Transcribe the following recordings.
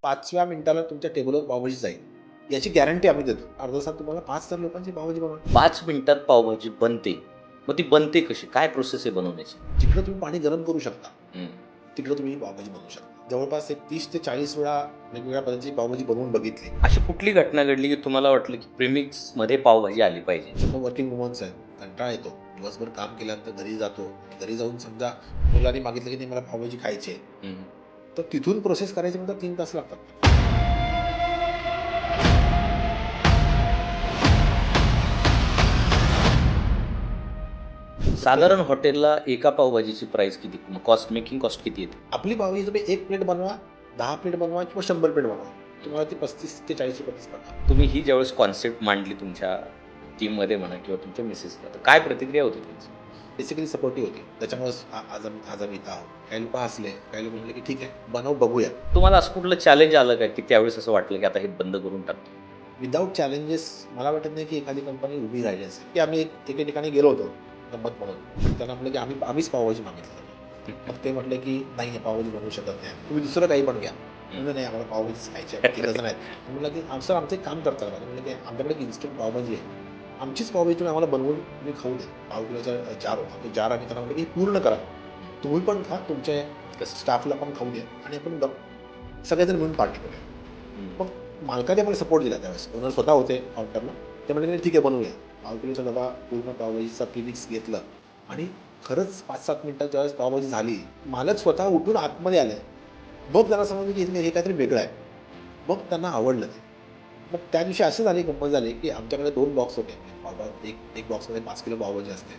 5व्या मिनिटाला तुमच्या टेबलवर पावभाजी जाईल याची गॅरंटी आम्ही देतो. अर्धा तासात तुम्हाला 5,000 लोकांची पावभाजी बनवा. 5 मिनिटात पावभाजी बनते. मग ती बनते कशी? काय प्रोसेस आहे बनवण्याची? जिकडं तुम्ही पाणी गरम करू शकता हं. तिकडं तुम्ही पावभाजी बनवू शकता. जवळपास एक 30 ते 40 वेळा वेगवेगळ्या पद्धतीची पावभाजी बनवून बघितली. अशी कुठली घटना घडली की तुम्हाला वाटलं की प्रीमिक्समध्ये पावभाजी आली पाहिजे? मग वर्किंग वुमन्स आहेत, कंटाळा येतो. दिवसभर काम केल्यानंतर घरी जातो. घरी जाऊन समजा मुलांनी मागितलं की नाही मला पावभाजी खायची आहे. हं. तर तिथून प्रोसेस करायची म्हणजे 3 तास लागतात. साधारण हॉटेलला एका पावभाजीची प्राइस किती? मेकिंग कॉस्ट किती येते? आपली पावभाजी तुम्ही 1 प्लेट बनवा, 10 प्लेट बनवा किंवा 100 प्लेट बनवा. तुम्हाला ती 35 ते 40 रुपयातच पडणार. तुम्ही ही ज्यावेळेस कॉन्सेप्ट मांडली तुमच्या टीममध्ये म्हणा किंवा तुमच्या मिसेसला, तर काय प्रतिक्रिया होती त्यांची? बेसिकली सपोर्टिव्ह होती. त्याच्यामुळेच आज आम्ही इथं आहोत. काही लोक हसले, काही लोक म्हणले की ठीक आहे बनव बघूया. तुम्हाला असं कुठलं चॅलेंज आलं का की त्यावेळेस असं वाटलं की आता हे बंद करून टाकतो? विदाऊट चॅलेंजेस मला वाटत नाही की एखादी कंपनी उभी राहिली असेल. की आम्ही एके ठिकाणी गेलो होतो गंमत म्हणून. त्यांना म्हटलं की आम्हीच पावभाजी मागितली. मग ते म्हटले की नाही पावभाजी बनवू शकत नाही. तुम्ही दुसरं काही पण घ्या. म्हणजे नाही आम्हाला पावभाजीच खायची आहे. 3 डझन आहेत. म्हटलं की सर आमचं एक काम करता का? म्हटलं की आमच्याकडे एक इन्स्टंट पावभाजी आहे. आमचीच पावभाजी तुम्ही आम्हाला बनवून तुम्ही खाऊ द्या. पाव किलोचा जार होता. तो जार आम्ही त्यांना म्हटलं की पूर्ण करा. तुम्ही पण खा, तुमच्या स्टाफला पण खाऊ द्या आणि आपण सगळेजण मिळून पार्टी करूया. मग मालकाने मला सपोर्ट दिला त्यावेळेस. ओनर स्वतः होते काउंटरला. ते म्हणाले ठीक आहे बनवूया. पाव किलोचा डबा पूर्ण पावभाजीचा प्रीमिक्स घेतलं आणि खरंच 5-7 मिनिटात ज्यावेळेस पावभाजी झाली, मालक स्वतः उठून आतमध्ये आले. मग त्यांना समजलं की हे काहीतरी वेगळं आहे. मग त्यांना आवडलं ते. मग त्या दिवशी असं झाली गंमत झाली की आमच्याकडे 2 बॉक्स होते. एक बॉक्समध्ये 5 किलो पावभाजी असते.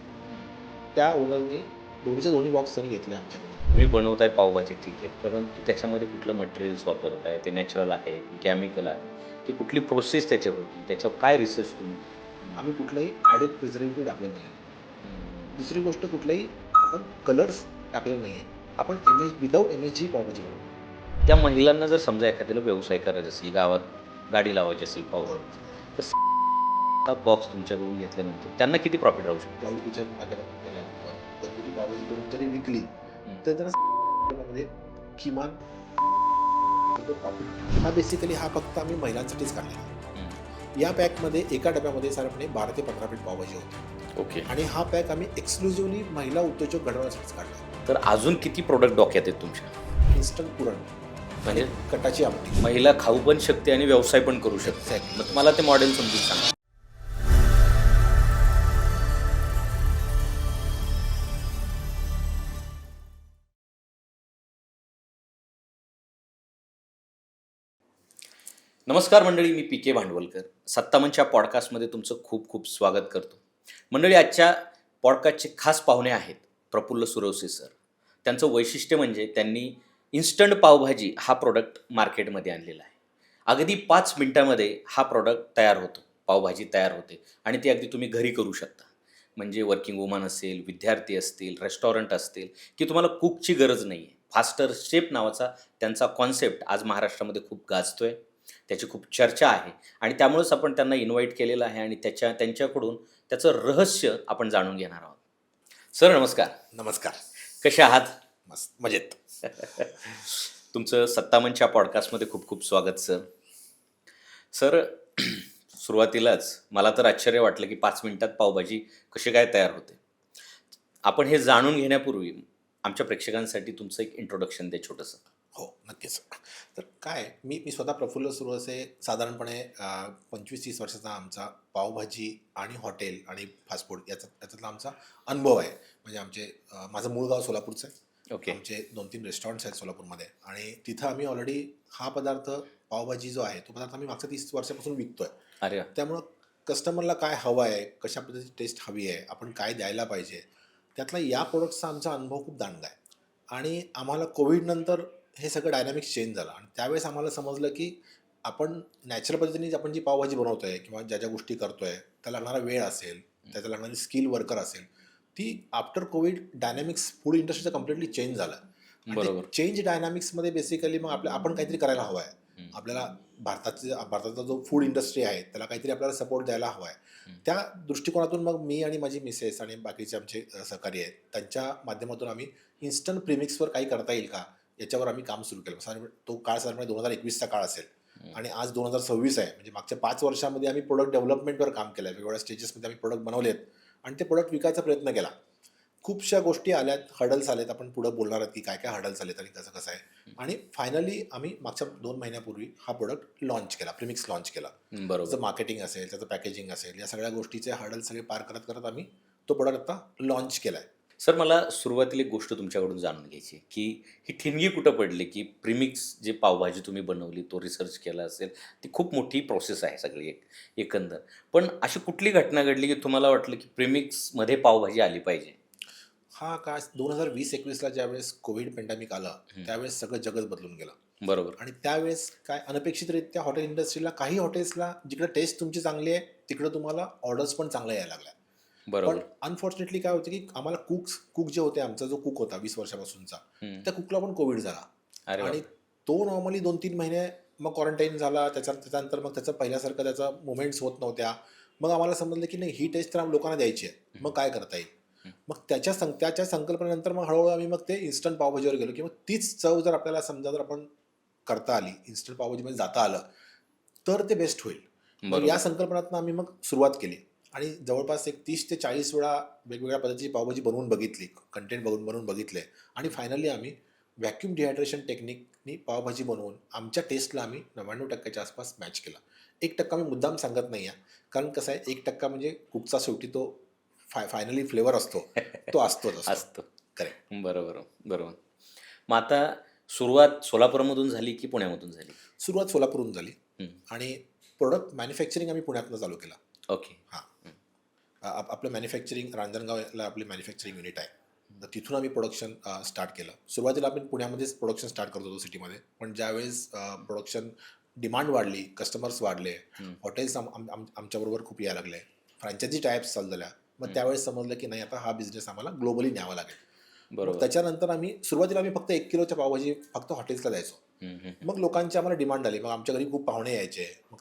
त्या ओनरनी दोन्हीचे दोन्ही बॉक्स त्यांनी घेतले आमच्याकडून. तुम्ही बनवताय पावभाजी ठीक आहे, परंतु त्याच्यामध्ये कुठलं मटेरियल्स वापरताय? ते नॅचरल आहे की केमिकल आहे की कुठली प्रोसेस त्याच्यावर होती? त्याच्यावर काय रिसर्च तुम्ही? आम्ही कुठलंही ॲडेड प्रिझर्वेटिव्ह टाकलेलं नाही. दुसरी गोष्ट कुठलेही आपण कलर्स टाकलेले नाही आहे. आपण विदाऊट MSG पावभाजी बनवतो. त्या महिलांना जर समजा एखाद्याला व्यवसाय करायचा असेल, गावात गाडी लावायची असेल पावभाजी, तर बॉक्स तुमच्याकडून घेतल्यानंतर त्यांना किती प्रॉफिट राहू शकतो? पावभाजीच्या माध्यमातून केल्यानंतर जर तुम्ही पावभाजी करून जरी विकली तर त्यांना म्हणजे किमान प्रॉफिट. हा बेसिकली फक्त आम्ही महिलांसाठीच काढलेला आहे. या पॅकमध्ये एका डब्यामध्ये साधारणपणे 12 ते 15 प्लेट पावभाजी होती. ओके. आणि हा पॅक आम्ही एक्सक्लुझिव्हली महिला उद्योजक घडवण्यासाठीच काढला. तर अजून किती प्रोडक्ट डोक्यात आहेत तुमच्या? इन्स्टंट पुरण म्हणजे कटाची आमटी. महिला खाऊ पण शकते आणि व्यवसाय पण करू शकते. मग तुम्हाला ते मॉडेल समजून सांगा. नमस्कार मंडळी, मी PK भांडवलकर. सत्तामंचच्या पॉडकास्टमध्ये तुमचं खूप खूप स्वागत करतो. मंडळी, आजच्या पॉडकास्टचे खास पाहुणे आहेत प्रफुल्ल सुरवसे सर. त्यांचं वैशिष्ट्य म्हणजे त्यांनी इन्स्टंट पावभाजी हा प्रोडक्ट मार्केटमध्ये आणलेला आहे. अगदी 5 मिनिटामध्ये हा प्रोडक्ट तयार होतो, पावभाजी तयार होते आणि ती अगदी तुम्ही घरी करू शकता. म्हणजे वर्किंग वुमन असेल, विद्यार्थी असतील, रेस्टॉरंट असतील की तुम्हाला कुकची गरज नाही आहे. फास्टर शेप नावाचा त्यांचा कॉन्सेप्ट आज महाराष्ट्रामध्ये खूप गाजतोय. त्याची खूप चर्चा आहे आणि त्यामुळेच आपण त्यांना इन्व्हाइट केलेलं आहे आणि त्यांच्याकडून त्याचं रहस्य आपण जाणून घेणार आहोत. सर नमस्कार. नमस्कार. कसे आहात? मस्त मजेत. तुमचं सत्तामंचच्या पॉडकास्टमध्ये खूप खूप स्वागत सर. सर सुरुवातीलाच मला तर आश्चर्य वाटलं की 5 मिनिटात पावभाजी कशी काय तयार होते. आपण हे जाणून घेण्यापूर्वी आमच्या प्रेक्षकांसाठी तुमचं एक इंट्रोडक्शन द्या छोटंसं. हो नक्कीच. तर काय मी स्वतः प्रफुल्ल सुरवसे साधारणपणे 25-30 वर्षाचा आमचा पावभाजी आणि हॉटेल आणि फास्ट फूड याच्यातला आमचा अनुभव आहे. म्हणजे माझं मूळ गाव सोलापूरचं आहे. ओके. आमचे 2-3 रेस्टॉरंट्स आहेत सोलापूरमध्ये आणि तिथं आम्ही ऑलरेडी हा पदार्थ पावभाजी जो आहे तो पदार्थ आम्ही मागच्या 30 वर्षापासून विकतोय. अरे वा. त्यामुळं कस्टमरला काय हवं आहे, कशा पद्धतीची टेस्ट हवी आहे, आपण काय द्यायला पाहिजे, त्यातला या प्रोडक्टचा आमचा अनुभव खूप दांडगा आहे. आणि आम्हाला कोविडनंतर हे सगळं डायनॅमिक्स चेंज झालं आणि त्यावेळेस आम्हाला समजलं की आपण नॅचरल पद्धतीने आपण जी पावभाजी बनवतोय किंवा ज्या ज्या गोष्टी करतोय त्याला लागणारा वेळ असेल, त्याचा लागणारी स्किल वर्कर असेल, ती आफ्टर कोविड डायनॅमिक्स फूड इंडस्ट्रीचं कम्प्लिटली चेंज झालं. बरोबर. चेंज डायनॅमिक्समध्ये बेसिकली मग आपण काहीतरी करायला हवं आहे. आपल्याला भारताचा जो फूड इंडस्ट्री आहे त्याला काहीतरी आपल्याला सपोर्ट द्यायला हवा आहे. त्या दृष्टिकोनातून मग मी आणि माझी मिसेस आणि बाकीचे आमचे सहकारी आहेत त्यांच्या माध्यमातून आम्ही इन्स्टंट प्रीमिक्सवर काही करता येईल का याच्यावर आम्ही काम सुरू केलं. तो काळ साधारण 2021चा काळ असेल आणि आज 2026 आहे. म्हणजे मागच्या 5 वर्षामध्ये आम्ही प्रोडक्ट डेव्हलपमेंटवर काम केलं आहे. वेगवेगळ्या स्टेजेसमध्ये आम्ही प्रोडक्ट बनवले आहेत आणि ते प्रोडक्ट विकायचा प्रयत्न केला. खूपशा गोष्टी आल्यात, हर्डल्स आलेत. आपण पुढे बोलणार आहोत की काय काय हर्डल्स आलेत आणि कसं कसं आहे. आणि फायनली आम्ही मागच्या 2 महिन्यापूर्वी हा प्रोडक्ट लॉन्च केला, प्रीमिक्स लॉन्च केला. बरोबर. त्याचं मार्केटिंग असेल, त्याचं पॅकेजिंग असेल, या सगळ्या गोष्टीचे हर्डल्स सगळे पार करत करत आम्ही तो प्रोडक्ट आता लॉन्च केला आहे. सर, मला सुरुवातीला एक गोष्ट तुमच्याकडून जाणून घ्यायची आहे की ही ठिणगी कुठं पडली की प्रीमिक्स जे पावभाजी तुम्ही बनवली, तो रिसर्च केला असेल, ती खूप मोठी प्रोसेस आहे सगळी एकंदर. पण अशी कुठली घटना घडली की तुम्हाला वाटलं की प्रीमिक्समध्ये पावभाजी आली पाहिजे? हा काळ 2020-21ला ज्यावेळेस कोविड पेंडेमिक आलं, त्यावेळेस सगळं जगच बदलून गेलं. बरोबर. आणि त्यावेळेस काय अनपेक्षितरित्या हॉटेल इंडस्ट्रीला, काही हॉटेल्सला जिकडे टेस्ट तुमची चांगली आहे तिकडे तुम्हाला ऑर्डर्स पण चांगल्या यायला लागल्या. पण बरोबर. अनफॉर्च्युनेटली काय होतं की आम्हाला कुक जे होते, आमचा जो कुक होता 20 वर्षापासूनचा, त्या कुकला पण कोविड झाला. अरे आणि तो नॉर्मली 2-3 महिने मग क्वारंटाईन झाला. त्याच्यानंतर मग त्याचं पहिल्यासारखं त्याचा मुवमेंट्स होत नव्हत्या. मग आम्हाला समजलं की नाही, ही टेस्ट तर लोकांना द्यायची आहे, मग काय करता येईल. मग त्याच्या संकल्पनेनंतर मग हळूहळू आम्ही मग ते इन्स्टंट पावभाजीवर गेलो की मग तीच चव जर आपल्याला समजा जर आपण करता आली, इन्स्टंट पावभाजीमध्ये जाता आलं, तर ते बेस्ट होईल. मग बरोबर. या संकल्पनातून आम्ही मग सुरुवात केली आणि जवळपास एक 30 ते 40 वेळा वेगवेगळ्या पद्धतीची पावभाजी बनवून बघितली, कंटेंट बनवून बघितले आणि फायनली आम्ही व्हॅक्यूम डिहायड्रेशन टेक्निकनी पावभाजी बनवून आमच्या टेस्टला आम्ही 99% आसपास मॅच केला. 1% मी मुद्दाम सांगत नाही आहे, कारण कसं आहे, 1% म्हणजे कुकचा शेवटी तो फायनली फ्लेवर असतो, तो असतोच असतो. करेक्ट. बरोबर. बरोबर. मग आता सुरुवात सोलापूरमधून झाली की पुण्यामधून झाली? सुरुवात सोलापूरहून झाली हं. आणि प्रोडक्ट मॅन्युफॅक्चरिंग आम्ही पुण्यातनं चालू केलं. ओके. हां. आपलं मॅन्युफॅक्चरिंग रांजणगावला आपली मॅन्युफॅक्चरिंग युनिट आहे. तर तिथून आम्ही प्रोडक्शन स्टार्ट केलं. सुरुवातीला आपण पुण्यामध्येच प्रोडक्शन स्टार्ट करत होतो सिटीमध्ये. पण ज्यावेळेस प्रोडक्शन डिमांड वाढली, कस्टमर्स वाढले, हॉटेल्स आमच्याबरोबर खूप यायला लागले, फ्रँचायझी टाईप्स चालू झाल्या. मग त्यावेळेस समजलं की नाही, आता हा बिझनेस आम्हाला ग्लोबली न्यावा लागेल. मग बरोबर. त्याच्यानंतर सुरुवातीला आम्ही फक्त 1 किलोच्या पावभाजी फक्त हॉटेल्सला द्यायचो. मग लोकांची आम्हाला डिमांड आली. मग आमच्या घरी खूप पाहुणे यायचे. मग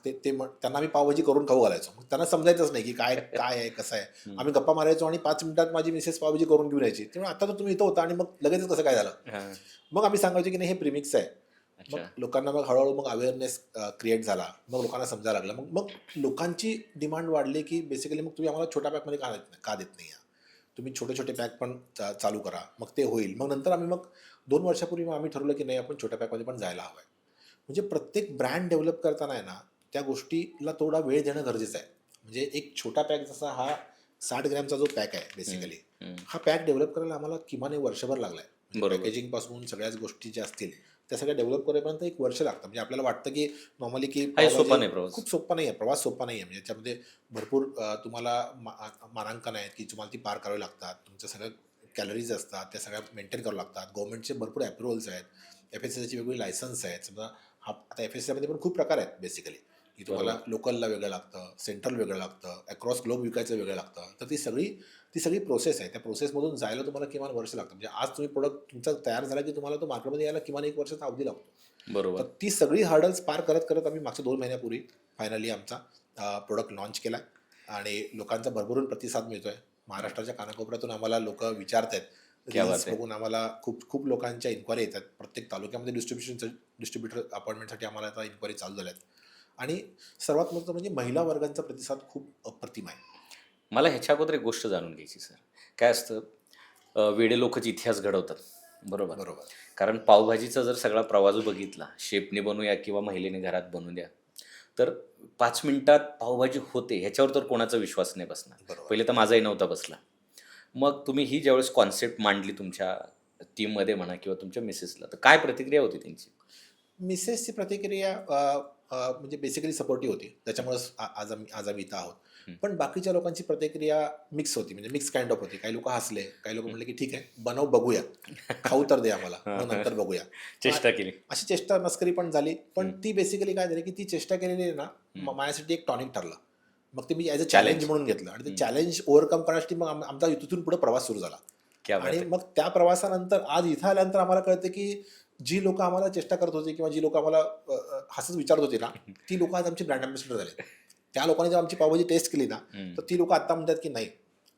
त्यांना आम्ही पावभाजी करून खाऊ घालायचो. मग त्यांना समजायचंच नाही की काय काय आहे, कसं आहे. आम्ही गप्पा मारायचो आणि 5 मिनिटात माझी मिसेस पावभाजी करून घेऊन यायची. त्यामुळे आता तर तुम्ही इथं होता आणि मग लगेचच कसं काय झालं. हां. मग आम्ही सांगायचो की नाही, हे प्रीमिक्स आहे. मग अच्छा. लोकांना मग हळूहळू मग अवेअरनेस क्रिएट झाला. मग लोकांना समजायला लागलं. मग मग लोकांची डिमांड वाढली की बेसिकली मग तुम्ही आम्हाला छोट्या पॅकमध्ये का देत नाही, तुम्ही छोटे छोटे पॅक पण चालू करा, मग ते होईल. मग नंतर आम्ही मग 2 वर्षापूर्वी मग आम्ही ठरवलं की नाही, आपण छोट्या पॅकमध्ये पण जायला हवं आहे. म्हणजे प्रत्येक ब्रँड डेव्हलप करताना आहे ना, त्या गोष्टीला थोडा वेळ देणं गरजेचं आहे. म्हणजे एक छोटा पॅक जसा हा 60 ग्रॅमचा जो पॅक आहे बेसिकली, हा पॅक डेव्हलप करायला आम्हाला किमान 1 वर्षभर लागला आहे. बरोबर. पॅकेजिंग पासून सगळ्याच गोष्टी ज्या असतील त्या सगळ्या डेव्हलप करेपर्यंत 1 वर्ष लागतं. म्हणजे आपल्याला वाटतं की नॉर्मली की हा सोपा नाही प्रवास. खूप सोपा नाही आहे, प्रवास सोपा नाही आहे. म्हणजे त्याच्यामध्ये भरपूर तुम्हाला मानांकन आहेत की तुम्हाला ती पार करावी लागतात. तुमच्या सगळ्या कॅलरीज असतात, त्या सगळ्या मेंटेन कराव्या लागतात. गव्हर्नमेंटचे भरपूर अप्रुव्हल्स आहेत, FSSAची वेगवेगळी लायसन्स आहेत. समजा आता FSSAमध्ये पण खूप प्रकार आहेत बेसिकली, की तुम्हाला लोकलला वेगळं लागतं, सेंट्रल वेगळं लागतं, अक्रॉस ग्लोब विकायचं वेगळं लागतं. तर ती सगळी प्रोसेस आहे. त्या प्रोसेसमधून जायला तुम्हाला किमान वर्ष लागतं. म्हणजे आज तुम्ही प्रोडक्ट तुमचा तयार झाला की तुम्हाला तो मार्केटमध्ये यायला किमान 1 वर्षाचा अवधी लागतो. बरोबर. तर ती सगळी हर्डल्स पार करत करत आम्ही मागच्या 2 महिन्यापूर्वी फायनली आमचा प्रोडक्ट लॉन्च केला आणि लोकांचा भरभरून प्रतिसाद मिळतोय. महाराष्ट्राच्या कानाकोपऱ्यातून आम्हाला लोक विचारत आहेत. क्या बात रील्स आहे. बघून आम्हाला खूप लोकांच्या इन्क्वायरी येतात. प्रत्येक तालुक्यामध्ये डिस्ट्रीब्युटर अपॉइंटमेंटसाठी आम्हाला आता इन्क्वायरी चालू झाल्या आहेत. आणि सर्वात महत्त्वाचं म्हणजे महिला वर्गांचा प्रतिसाद खूप अप्रतिम आहे. मला ह्याच्या अगोदर एक गोष्ट जाणून घ्यायची सर. काय असतं, वेडे लोकच इतिहास घडवतात. बरोबर. बरोबर. कारण पावभाजीचा जर सगळा प्रवास बघितला, शेफने बनवूया किंवा महिलेने घरात बनवू द्या, तर 5 मिनिटात पावभाजी होते ह्याच्यावर तर कोणाचा विश्वास नाही बसणार. बरोबर. पहिले तर माझाही नव्हता बसला. मग तुम्ही ही ज्यावेळेस कॉन्सेप्ट मांडली तुमच्या टीममध्ये म्हणा किंवा तुमच्या मिसेसला, तर काय प्रतिक्रिया होती त्यांची? मिसेसची प्रतिक्रिया म्हणजे बेसिकली सपोर्टिव्ह होती. त्याच्यामुळेच आज आम्ही इथं आहोत. पण बाकीच्या लोकांची प्रतिक्रिया मिक्स होती, म्हणजे मिक्स काइंड ऑफ होती. काही लोक हसले, काही लोक म्हटले की ठीक आहे, बनव बघूया, खाऊ तर दे आम्हाला, मग नंतर बघूया. चेष्टा केली. अशी चेष्टा मस्करी पण झाली. पण ती बेसिकली काय झाली की ती चेष्टा केलेली आहे ना, माझ्यासाठी एक टॉनिक ठरलं. मग ते मी ॲज अ चॅलेंज म्हणून घेतलं आणि ते चॅलेंज ओव्हरकम करण्यासाठी मग आमचा तिथून पुढे प्रवास सुरू झाला. क्या बात आणि आहे. मग त्या प्रवासानंतर आज इथं आल्यानंतर आम्हाला कळतं की जी लोक आम्हाला चेष्टा करत होती किंवा जी लोक आम्हाला हसत विचारत होती ना, ती लोक आज आमचे ब्रँड अँबॅसेडर झाले. त्या लोकांनी जेव्हा आमची पावभाजी टेस्ट केली ना, तर ती लोक आता म्हणतात की नाही,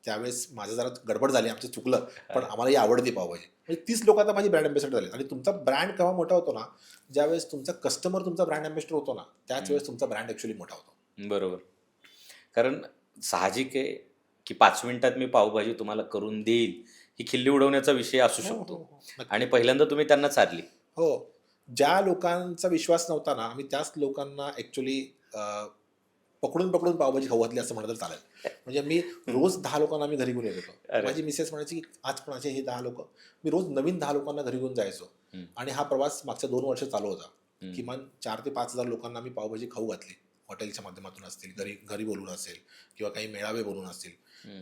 त्यावेळेस माझं जरा गडबड झाली, आमचं चुकलं, पण आम्हाला ही आवडते पावभाजी. म्हणजे 30 लोक आता माझी ब्रँड अँबॅसेडर झाले. आणि तुमचा ब्रँड केव्हा मोठा होतो ना, ज्यावेळेस तुमचा कस्टमर तुमचा ब्रँड अँबॅसेडर होतो ना, त्याच वेळेस तुमचा ब्रँड ॲक्च्युअली मोठा होतो. बरोबर. कारण साहजिक आहे की 5 मिनिटात मी पावभाजी तुम्हाला करून देईल, ही खिल्ली उडवण्याचा विषय असू हो, शकतो. हो, हो. नक्की. आणि पहिल्यांदा तुम्ही त्यांना चारली. हो. ज्या लोकांचा विश्वास नव्हता ना, आम्ही त्याच लोकांना ॲक्च्युअली पकडून पकडून पावभाजी खाऊ घातली असं म्हटलं तर चालेल. म्हणजे मी रोज 10 लोकांना मी घरी घेऊन येत होतो. अरे. माझी मिसेस म्हणायची की आज कोणाचे हे 10 लोक. मी रोज नवीन 10 लोकांना घरी घेऊन जायचो. हम्म. आणि हा प्रवास मागच्या 2 वर्ष चालू होता. हम्म. किमान 4 ते 5,000 लोकांना मी पावभाजी खाऊ घातली. हॉटेलच्या माध्यमातून असतील, घरी घरी बोलून असेल, किंवा काही मेळावे बोलून असतील.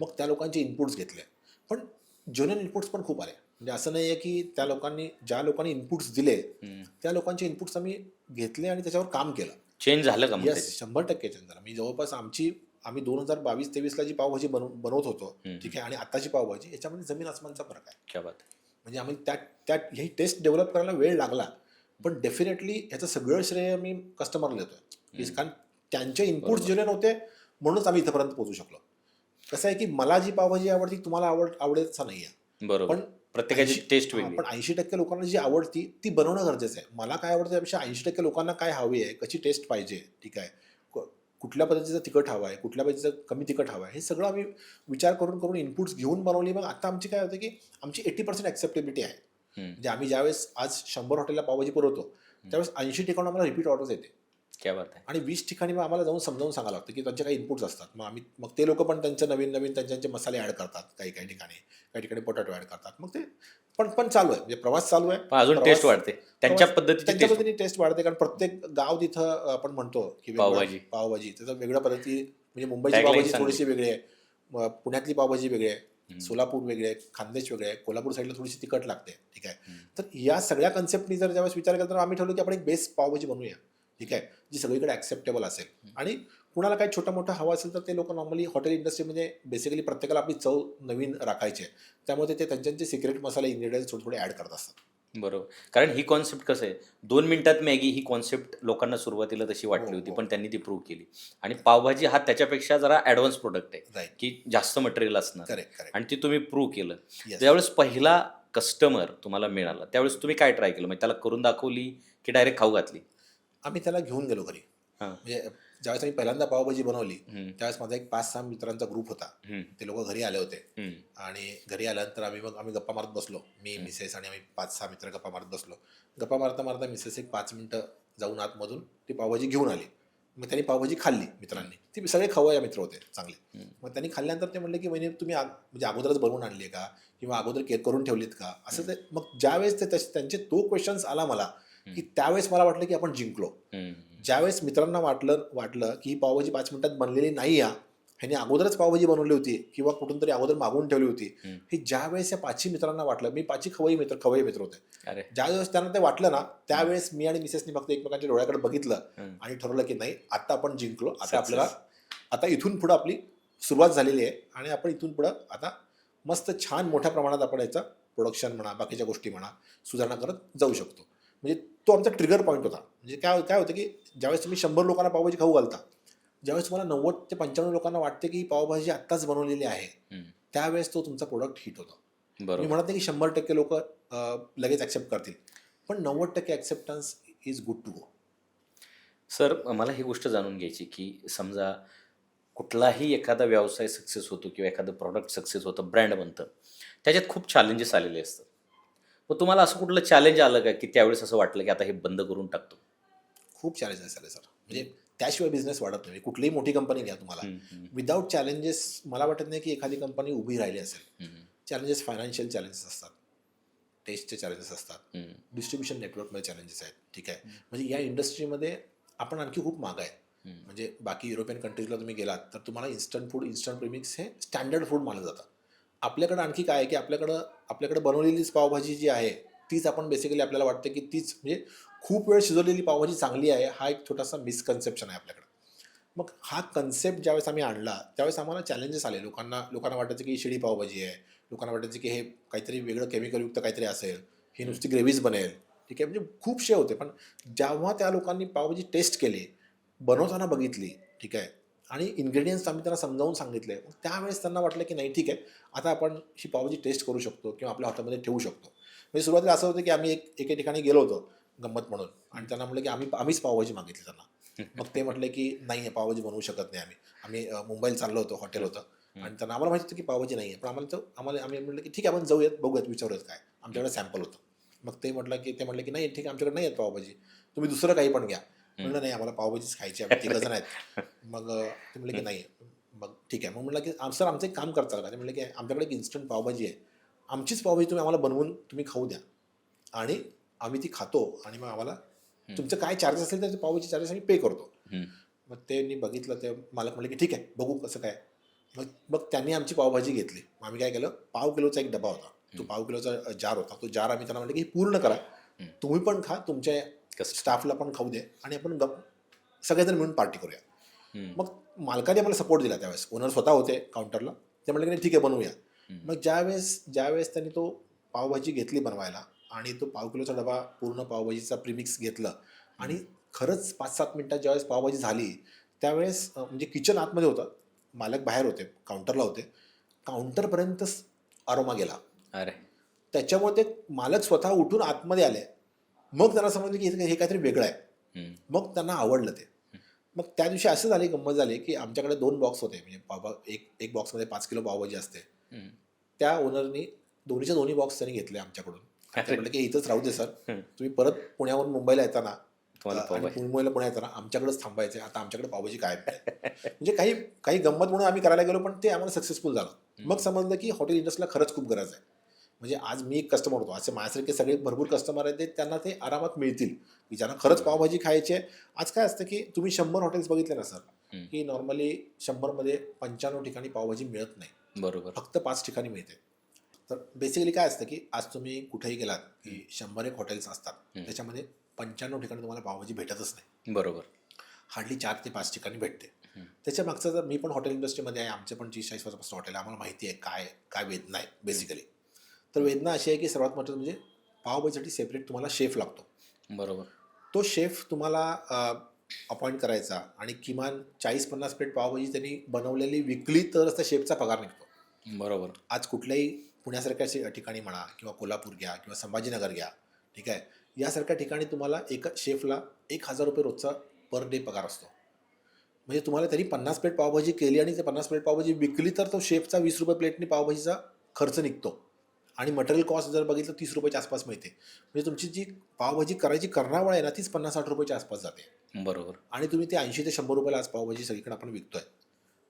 मग त्या लोकांचे इनपुट्स घेतले. पण जेन्युइन इनपुट्स पण खूप आले. म्हणजे असं नाही आहे की त्या लोकांनी ज्या लोकांनी इनपुट्स दिले त्या लोकांचे इनपुट्स आम्ही घेतले आणि त्याच्यावर काम केलं. चेंज झालं का मग येस, त्याच्यात? 100% चेंज झाला. मी जवळपास आम्ही 2022-23ला जी पावभाजी बनवत होतो, ठीक आहे, आणि आत्ताची पावभाजी याच्यामध्ये जमीन आसमानचा फरक आहे. क्या बात आहे. म्हणजे आम्ही त्या ही टेस्ट डेव्हलप करायला वेळ लागला, पण डेफिनेटली ह्याचं सगळं श्रेय मी कस्टमरला देतोय. कारण त्यांचे इनपुट्स जेन्युइन होते, म्हणूनच आम्ही इथपर्यंत पोहोचू शकलो. कसं आहे की मला जी पावभाजी आवडती तुम्हाला आवडेल असं नाही आहे. बरोबर. पण प्रत्येकाची टेस्ट वेगळी. पण 80% लोकांना जी आवडती ती बनवणं गरजेचं आहे. मला काय आवडतं त्यापेक्षा 80% लोकांना काय हवी आहे, कशी टेस्ट पाहिजे, ठीक आहे, कुठल्या पद्धतीचं तिखट हवं आहे, कुठल्या पद्धतीचं कमी तिखट हवं आहे, हे सगळं आम्ही विचार करून इनपुट्स घेऊन बनवली. मग आता आमची काय होतं की आमची 80% ॲक्सेप्टेबिलिटी आहे. म्हणजे आम्ही ज्यावेळेस आज 100 हॉटेलला पावभाजी पुरवतो, त्यावेळेस 80 ठिकाणी आम्हाला रिपीट ऑर्डर्स येते. क्या बात आहे. आणि 20 ठिकाणी मग आम्हाला जाऊन समजावून सांगायला लागतं की त्यांचे काही इनपुट्स असतात. मग ते लोक पण त्यांचे नवीन त्यांचे मसाले ॲड करतात. काही ठिकाणी पोटॅटो ॲड करतात. मग ते पण चालू आहे, म्हणजे प्रवास चालू आहे. पण अजून टेस्ट वाढते त्यांच्या त्यांच्या पद्धतीची. पद्धतीने टेस्ट वाढते. कारण प्रत्येक गाव तिथं आपण म्हणतो की पावभाजी त्याचं वेगळ्या पद्धती. म्हणजे मुंबईची Tagline पावभाजी चांगली. थोडीशी वेगळी आहे, पुण्यातली पावभाजी वेगळी आहे, सोलापूर वेगळे आहे, खानदेश वेगळे आहे, कोल्हापूर साईडला थोडीशी तिखट लागते, ठीक आहे. तर या सगळ्या कन्सेप्टनी जर ज्यावेळेस विचार केला तर आम्ही ठरवलं की आपण एक बेस्ट पावभाजी बनवूया, ठीक आहे, जी सगळीकडे ॲक्सेप्टेबल असेल. आणि कुणाला काही छोटा मोठा हवा असेल तर ते लोक नॉर्मली हॉटेल इंडस्ट्रीमध्ये बेसिकली प्रत्येकाला आपली चव नवीन राखायची आहे, त्यामुळे ते त्यांचे सिक्रेट मसाले इन्ग्रेडियंट्स थोडे ॲड करत असतात. बरोबर. कारण ही कॉन्सेप्ट कसं आहे, 2 मिनिटात मॅगी ही कॉन्सेप्ट लोकांना सुरुवातीला तशी वाटली होती, पण त्यांनी ती प्रूव्ह केली. आणि पावभाजी हा त्याच्यापेक्षा जरा ॲडव्हान्स प्रोडक्ट आहे, राईट. की जास्त मटेरियल असणार. करेक्ट. आणि ती तुम्ही प्रूव्ह केलं. Yes. त्यावेळेस पहिला कस्टमर तुम्हाला मिळाला त्यावेळेस तुम्ही काय ट्राय केलं? म्हणजे त्याला करून दाखवली की डायरेक्ट खाऊ घातली? आम्ही त्याला घेऊन गेलो घरी. म्हणजे ज्यावेळेस आम्ही पहिल्यांदा पावभाजी बनवली त्यावेळेस माझा एक 5-6 मित्रांचा ग्रुप होता. ते लोक घरी आले होते. आणि घरी आल्यानंतर आम्ही गप्पा मारत बसलो. मी, मिसेस आणि आम्ही 5-6 मित्र गप्पा मारत बसलो. गप्पा मारता मिसेस एक 5 मिनिटं जाऊन आतमधून ती पावभाजी घेऊन आली. मग त्यांनी पावभाजी खाल्ली मित्रांनी. ती सगळे खवय्ये मित्र होते चांगले. मग त्यांनी खाल्ल्यानंतर ते म्हणले की वहिनी तुम्ही म्हणजे अगोदरच बनवून आणली आहे का, किंवा अगोदर केअर करून ठेवलीत का, असं ते. मग ज्यावेळेस त्यांचे तो क्वेश्चन्स आला मला, की त्यावेळेस मला वाटलं की आपण जिंकलो. ज्यावेळेस मित्रांना वाटलं की ही पावभाजी 5 मिनिटात बनलेली नाही आहे, ह्याने अगोदरच पावभाजी बनवली होती किंवा कुठून तरी अगोदर मागवून ठेवली होती, हे ज्यावेळेस या 5 मित्रांना वाटलं, मी 5 खवय्ये मित्र होते, ज्यावेळेस त्यांना ते वाटलं ना, त्यावेळेस मी आणि मिसेसनी फक्त एकमेकांच्या डोळ्याकडे बघितलं आणि ठरवलं की नाही, आता आपण जिंकलो. आता इथून पुढं आपली सुरुवात झालेली आहे आणि आपण इथून पुढं आता मस्त छान मोठ्या प्रमाणात आपण याचं प्रोडक्शन म्हणा, बाकीच्या गोष्टी म्हणा, सुधारणा करत जाऊ शकतो. म्हणजे तो आमचा ट्रिगर पॉईंट होता. म्हणजे काय होतं की ज्यावेळेस तुम्ही 100 लोकांना पावभाजी खाऊ घालता, ज्यावेळेस तुम्हाला 90 ते 95 लोकांना वाटते की ही पावभाजी आत्ताच बनवलेली आहे, त्यावेळेस तो तुमचा प्रोडक्ट हिट होतो. मी म्हणत नाही की 100% लोक लगेच ॲक्सेप्ट करतील, पण 90% acceptance is good to go. Sir, मला ही गोष्ट जाणून घ्यायची की समजा कुठलाही एखादा व्यवसाय सक्सेस होतो किंवा एखादं प्रॉडक्ट सक्सेस होतं, ब्रँड बनतं, त्याच्यात खूप चॅलेंजेस आलेले असतात. मग तुम्हाला असं कुठलं चॅलेंज आलं का की त्यावेळेस असं वाटलं की आता हे बंद करून टाकतो? खूप चॅलेंजेस आले सर. म्हणजे त्याशिवाय बिझनेस वाढत नाही. कुठलीही मोठी कंपनी घ्या तुम्हाला, विदाऊट चॅलेंजेस मला वाटत नाही की एखादी कंपनी उभी राहिली असेल. चॅलेंजेस फायनान्शियल चॅलेंजेस असतात, टेस्टचे चॅलेंजेस असतात, डिस्ट्रीब्युशन नेटवर्कमध्ये चॅलेंजेस आहेत, ठीक आहे. म्हणजे या इंडस्ट्रीमध्ये आपण आणखी खूप मागं आहे. म्हणजे बाकी युरोपियन कंट्रीजला तुम्ही गेलात तर तुम्हाला इन्स्टंट प्रीमिक्स हे स्टँडर्ड फूड मानलं जातं. आपल्याकडं आणखी काय आहे की आपल्याकडे बनवलेलीच पावभाजी जी आहे तीच आपण बेसिकली आपल्याला वाटतं की तीच म्हणजे खूप वेळ शिजवलेली पावभाजी चांगली आहे, हा एक छोटासा मिसकन्सेप्शन आहे आपल्याकडं. मग हा कन्सेप्ट ज्यावेळेस आम्ही आणला त्यावेळेस आम्हाला चॅलेंजेस आले. लोकांना वाटायचं की शिडी पावभाजी आहे, लोकांना वाटायचं की हे काहीतरी वेगळं केमिकलयुक्त काहीतरी असेल, ही नुसती ग्रेव्हीज बनेल, ठीक आहे. म्हणजे खूपशे होते. पण जेव्हा त्या लोकांनी पावभाजी टेस्ट केली, बनवताना बघितली, ठीक आहे, आणि इन्ग्रेडियंट्स आम्ही त्यांना समजावून सांगितले. मग त्यावेळेस त्यांना वाटलं की नाही ठीक आहे, आता आपण ही पावभाजी टेस्ट करू शकतो किंवा आपल्या हॉटेलमध्ये ठेवू शकतो. म्हणजे सुरुवातीला असं होतं की आम्ही एके ठिकाणी गेलो होतो गंमत म्हणून, आणि त्यांना म्हटलं की आम्हीच पावभाजी मागितली त्यांना. मग ते म्हटले की नाही आहे, पावभाजी बनवू शकत नाही आम्ही मुंबईला चाललो होतो, हॉटेल होतं, आणि त्यांना आम्हाला माहिती होतं की पावभाजी नाही आहे, पण आम्ही म्हटलं की ठीक आहे, आपण जाऊयात, बघूयात, विचारूयात काय. आमच्याकडे सॅम्पल होतं. मग ते म्हटलं की नाही ठीक आहे, आमच्याकडे नाही आहेत पावभाजी, तुम्ही दुसरं काही पण घ्या. म्हणलं नाही, आम्हाला पावभाजीच खायची, आम्ही तिघं जण आहेत. मग ते म्हटले की नाही. मग ठीक आहे. मग म्हटलं की सर आमचं एक काम करता का? ते म्हटलं की आमच्याकडे एक इन्स्टंट पावभाजी आहे, आमचीच पावभाजी तुम्ही आम्हाला बनवून तुम्ही खाऊ द्या, आणि आम्ही ती खातो, आणि मग आम्हाला तुमचं काय चार्जेस असेल तर ते पावभाजी चार्जेस आम्ही पे करतो. मग त्यांनी बघितलं, ते मालक म्हटले की ठीक आहे, बघू कसं काय. मग मग त्यांनी आमची पावभाजी घेतली. मग आम्ही काय केलं, पाव किलोचा एक डबा होता, तो पाव किलोचा जार होता, तो जार आम्ही त्यांना म्हटलं की पूर्ण करा, तुम्ही पण खा, तुमच्या स्टाफला पण खाऊ दे, आणि आपण सगळेजण मिळून पार्टी करूया. मग मालकाने आम्हाला सपोर्ट दिला. त्यावेळेस ओनर स्वतः होते काउंटरला. ते म्हटले की नाही ठीक आहे, बनवूया. मग ज्यावेळेस त्यांनी तो पावभाजी घेतली बनवायला, आणि तो पाव किलोचा डबा पूर्ण पावभाजीचा प्रीमिक्स घेतलं, आणि खरंच 5-7 मिनिटात ज्यावेळेस पावभाजी झाली, त्यावेळेस म्हणजे किचन आतमध्ये होतं, मालक बाहेर होते, काउंटरला होते, काउंटरपर्यंत अरोमा गेला. अरे त्याच्यामुळे ते मालक स्वतः उठून आतमध्ये आले. मग त्यांना समजलं की हे काहीतरी वेगळं आहे. मग त्यांना आवडलं ते. मग त्या दिवशी असं झाले, गंमत झाली की आमच्याकडे 2 बॉक्स होते, म्हणजे एक बॉक्समध्ये 5 किलो पावभाजी असते. त्या ओनरनी दोन्हीच्या दोन्ही बॉक्स त्यांनी घेतले आमच्याकडून. ते म्हटलं की इथंच राहू दे सर, तुम्ही परत पुण्यावरून मुंबईला येताना आणि मुंबईला पुण्यात येताना आमच्याकडेच थांबायचे, आता आमच्याकडे पावभाजी काय म्हणजे काही गंमत म्हणून आम्ही करायला गेलो, पण ते आम्हाला सक्सेसफुल झालं. मग समजलं की हॉटेल इंडस्ट्रीला खरंच खूप गरज आहे. म्हणजे आज मी एक कस्टमर होतो, असे माझ्यासारखे सगळे भरपूर कस्टमर आहेत, ते त्यांना ते आरामात मिळतील की ज्यांना खरंच पावभाजी खायची आहे. आज काय असतं की तुम्ही 100 हॉटेल्स बघितले ना सर, की नॉर्मली 100मध्ये 95 ठिकाणी पावभाजी मिळत नाही, बरोबर. फक्त 5 ठिकाणी मिळते. तर बेसिकली काय असतं की आज तुम्ही कुठेही गेलात की 100 हॉटेल्स असतात, त्याच्यामध्ये 95 ठिकाणी तुम्हाला पावभाजी भेटतच नाही. बरोबर. हार्डली 4 ते 5 ठिकाणी भेटते. त्याच्या मागचं, जर मी पण हॉटेल इंडस्ट्रीमध्ये आहे, आमचे पण 30-40 वर्षापासून हॉटेल आहे, आम्हाला माहिती आहे काय वेदना आहे बेसिकली. तर वेदना अशी आहे की सर्वात महत्त्वाचं म्हणजे पावभाजीसाठी सेपरेट तुम्हाला शेफ लागतो. बरोबर. तो शेफ तुम्हाला अपॉइंट करायचा, आणि किमान 40-50 प्लेट पावभाजी त्यांनी बनवलेली विकली तरच त्या शेफचा पगार निघतो. बरोबर. आज कुठल्याही पुण्यासारख्या ठिकाणी म्हणा, किंवा कोल्हापूर घ्या, किंवा संभाजीनगर घ्या, ठीक आहे, यासारख्या ठिकाणी तुम्हाला एका शेफला 1,000 रुपये रोजचा पर डे पगार असतो. म्हणजे तुम्हाला तरी 50 प्लेट पावभाजी केली आणि ते 50 प्लेट पावभाजी विकली, तर तो शेफचा 20 रुपये प्लेटनी पावभाजीचा खर्च निघतो, आणि मटेरियल कॉस्ट जर बघितलं 30 रुपयाच्या आसपास मिळते. म्हणजे तुमची जी पावभाजी करायची करणावळ आहे ना, तीच 50-60 रुपयाच्या आसपास जाते. बरोबर. आणि तुम्ही ते 80 ते 100 रुपयाला आज पावभाजी सगळीकडे आपण विकतोय.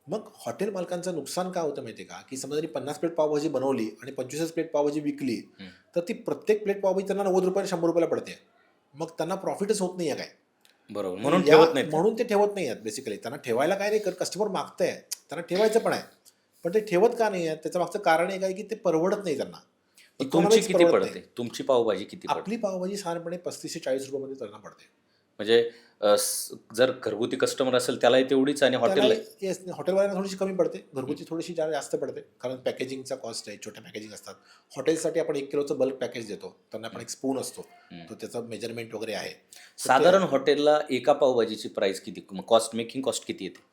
मग हॉटेल मालकांचं नुकसान काय होतं माहिती आहे का, की समजा त्यांनी 50 प्लेट पावभाजी बनवली आणि 25 प्लेट पावभाजी विकली, तर ती प्रत्येक प्लेट पावभाजी त्यांना 90 रुपये 100 रुपयाला पडते. मग त्यांना प्रॉफिटच होत नाही आहे काय. बरोबर. म्हणून ठेवत नाहीत. म्हणून ते ठेवत नाही आहेत बेसिकली. त्यांना ठेवायला काय नाही, कस्टमर मागतंय, त्यांना ठेवायचं पण आहे, पण ते ठेवत का नाही आहेत, त्याचं मागचं कारण एक आहे की ते परवडत नाही त्यांना. तुमची Economics किती परवडत पडते? नाही. तुमची पावभाजी किती पडते? आपली पावभाजी साधारणपणे 35 ते 40 रुपयामध्ये त्यांना पडते. म्हणजे जर घरगुती कस्टमर असेल त्यालाही तेवढीच, आणि हॉटेलला येस, हॉटेलवाल्यांना थोडीशी कमी पडते, घरगुती थोडीशी जास्त पडते, कारण पॅकेजिंगचा कॉस्ट आहे, छोट्या पॅकेजिंग असतात. हॉटेलसाठी आपण 1 किलोचं बल्क पॅकेज देतो, त्यांना आपण एक स्पून असतो, तो त्याचं मेजरमेंट वगैरे आहे. साधारण हॉटेलला एका पावभाजीची प्राइस किती, कॉस्ट, मेकिंग कॉस्ट किती येते?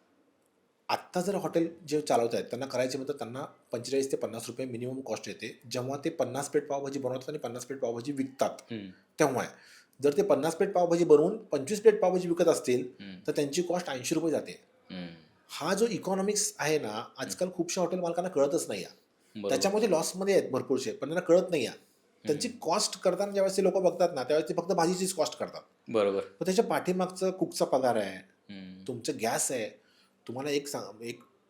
आत्ता जर हॉटेल जे चालवत आहेत त्यांना करायचे म्हणतात, त्यांना 45 ते 50 रुपये मिनिमम कॉस्ट येते, जेव्हा ते 50 प्लेट पावभाजी बनवतात आणि 50 प्लेट पावभाजी विकतात तेव्हा. जर ते 50 प्लेट पावभाजी बनवून 25 प्लेट पावभाजी विकत असतील, तर त्यांची कॉस्ट 80 रुपये जाते. हा जो इकॉनॉमिक्स आहे ना, आजकाल खूपशा हॉटेल मालकांना कळतच नाही आहे. त्याच्यामध्ये लॉसमध्ये आहेत भरपूरशे, पण त्यांना कळत नाही आहे. त्यांची कॉस्ट करताना ज्यावेळेस ते लोक बघतात ना, त्यावेळेस ते फक्त भाजीचीच कॉस्ट करतात. बरोबर. पण त्याच्या पाठीमागचं कुकचा पगार आहे, तुमचं गॅस आहे. तुम्हाला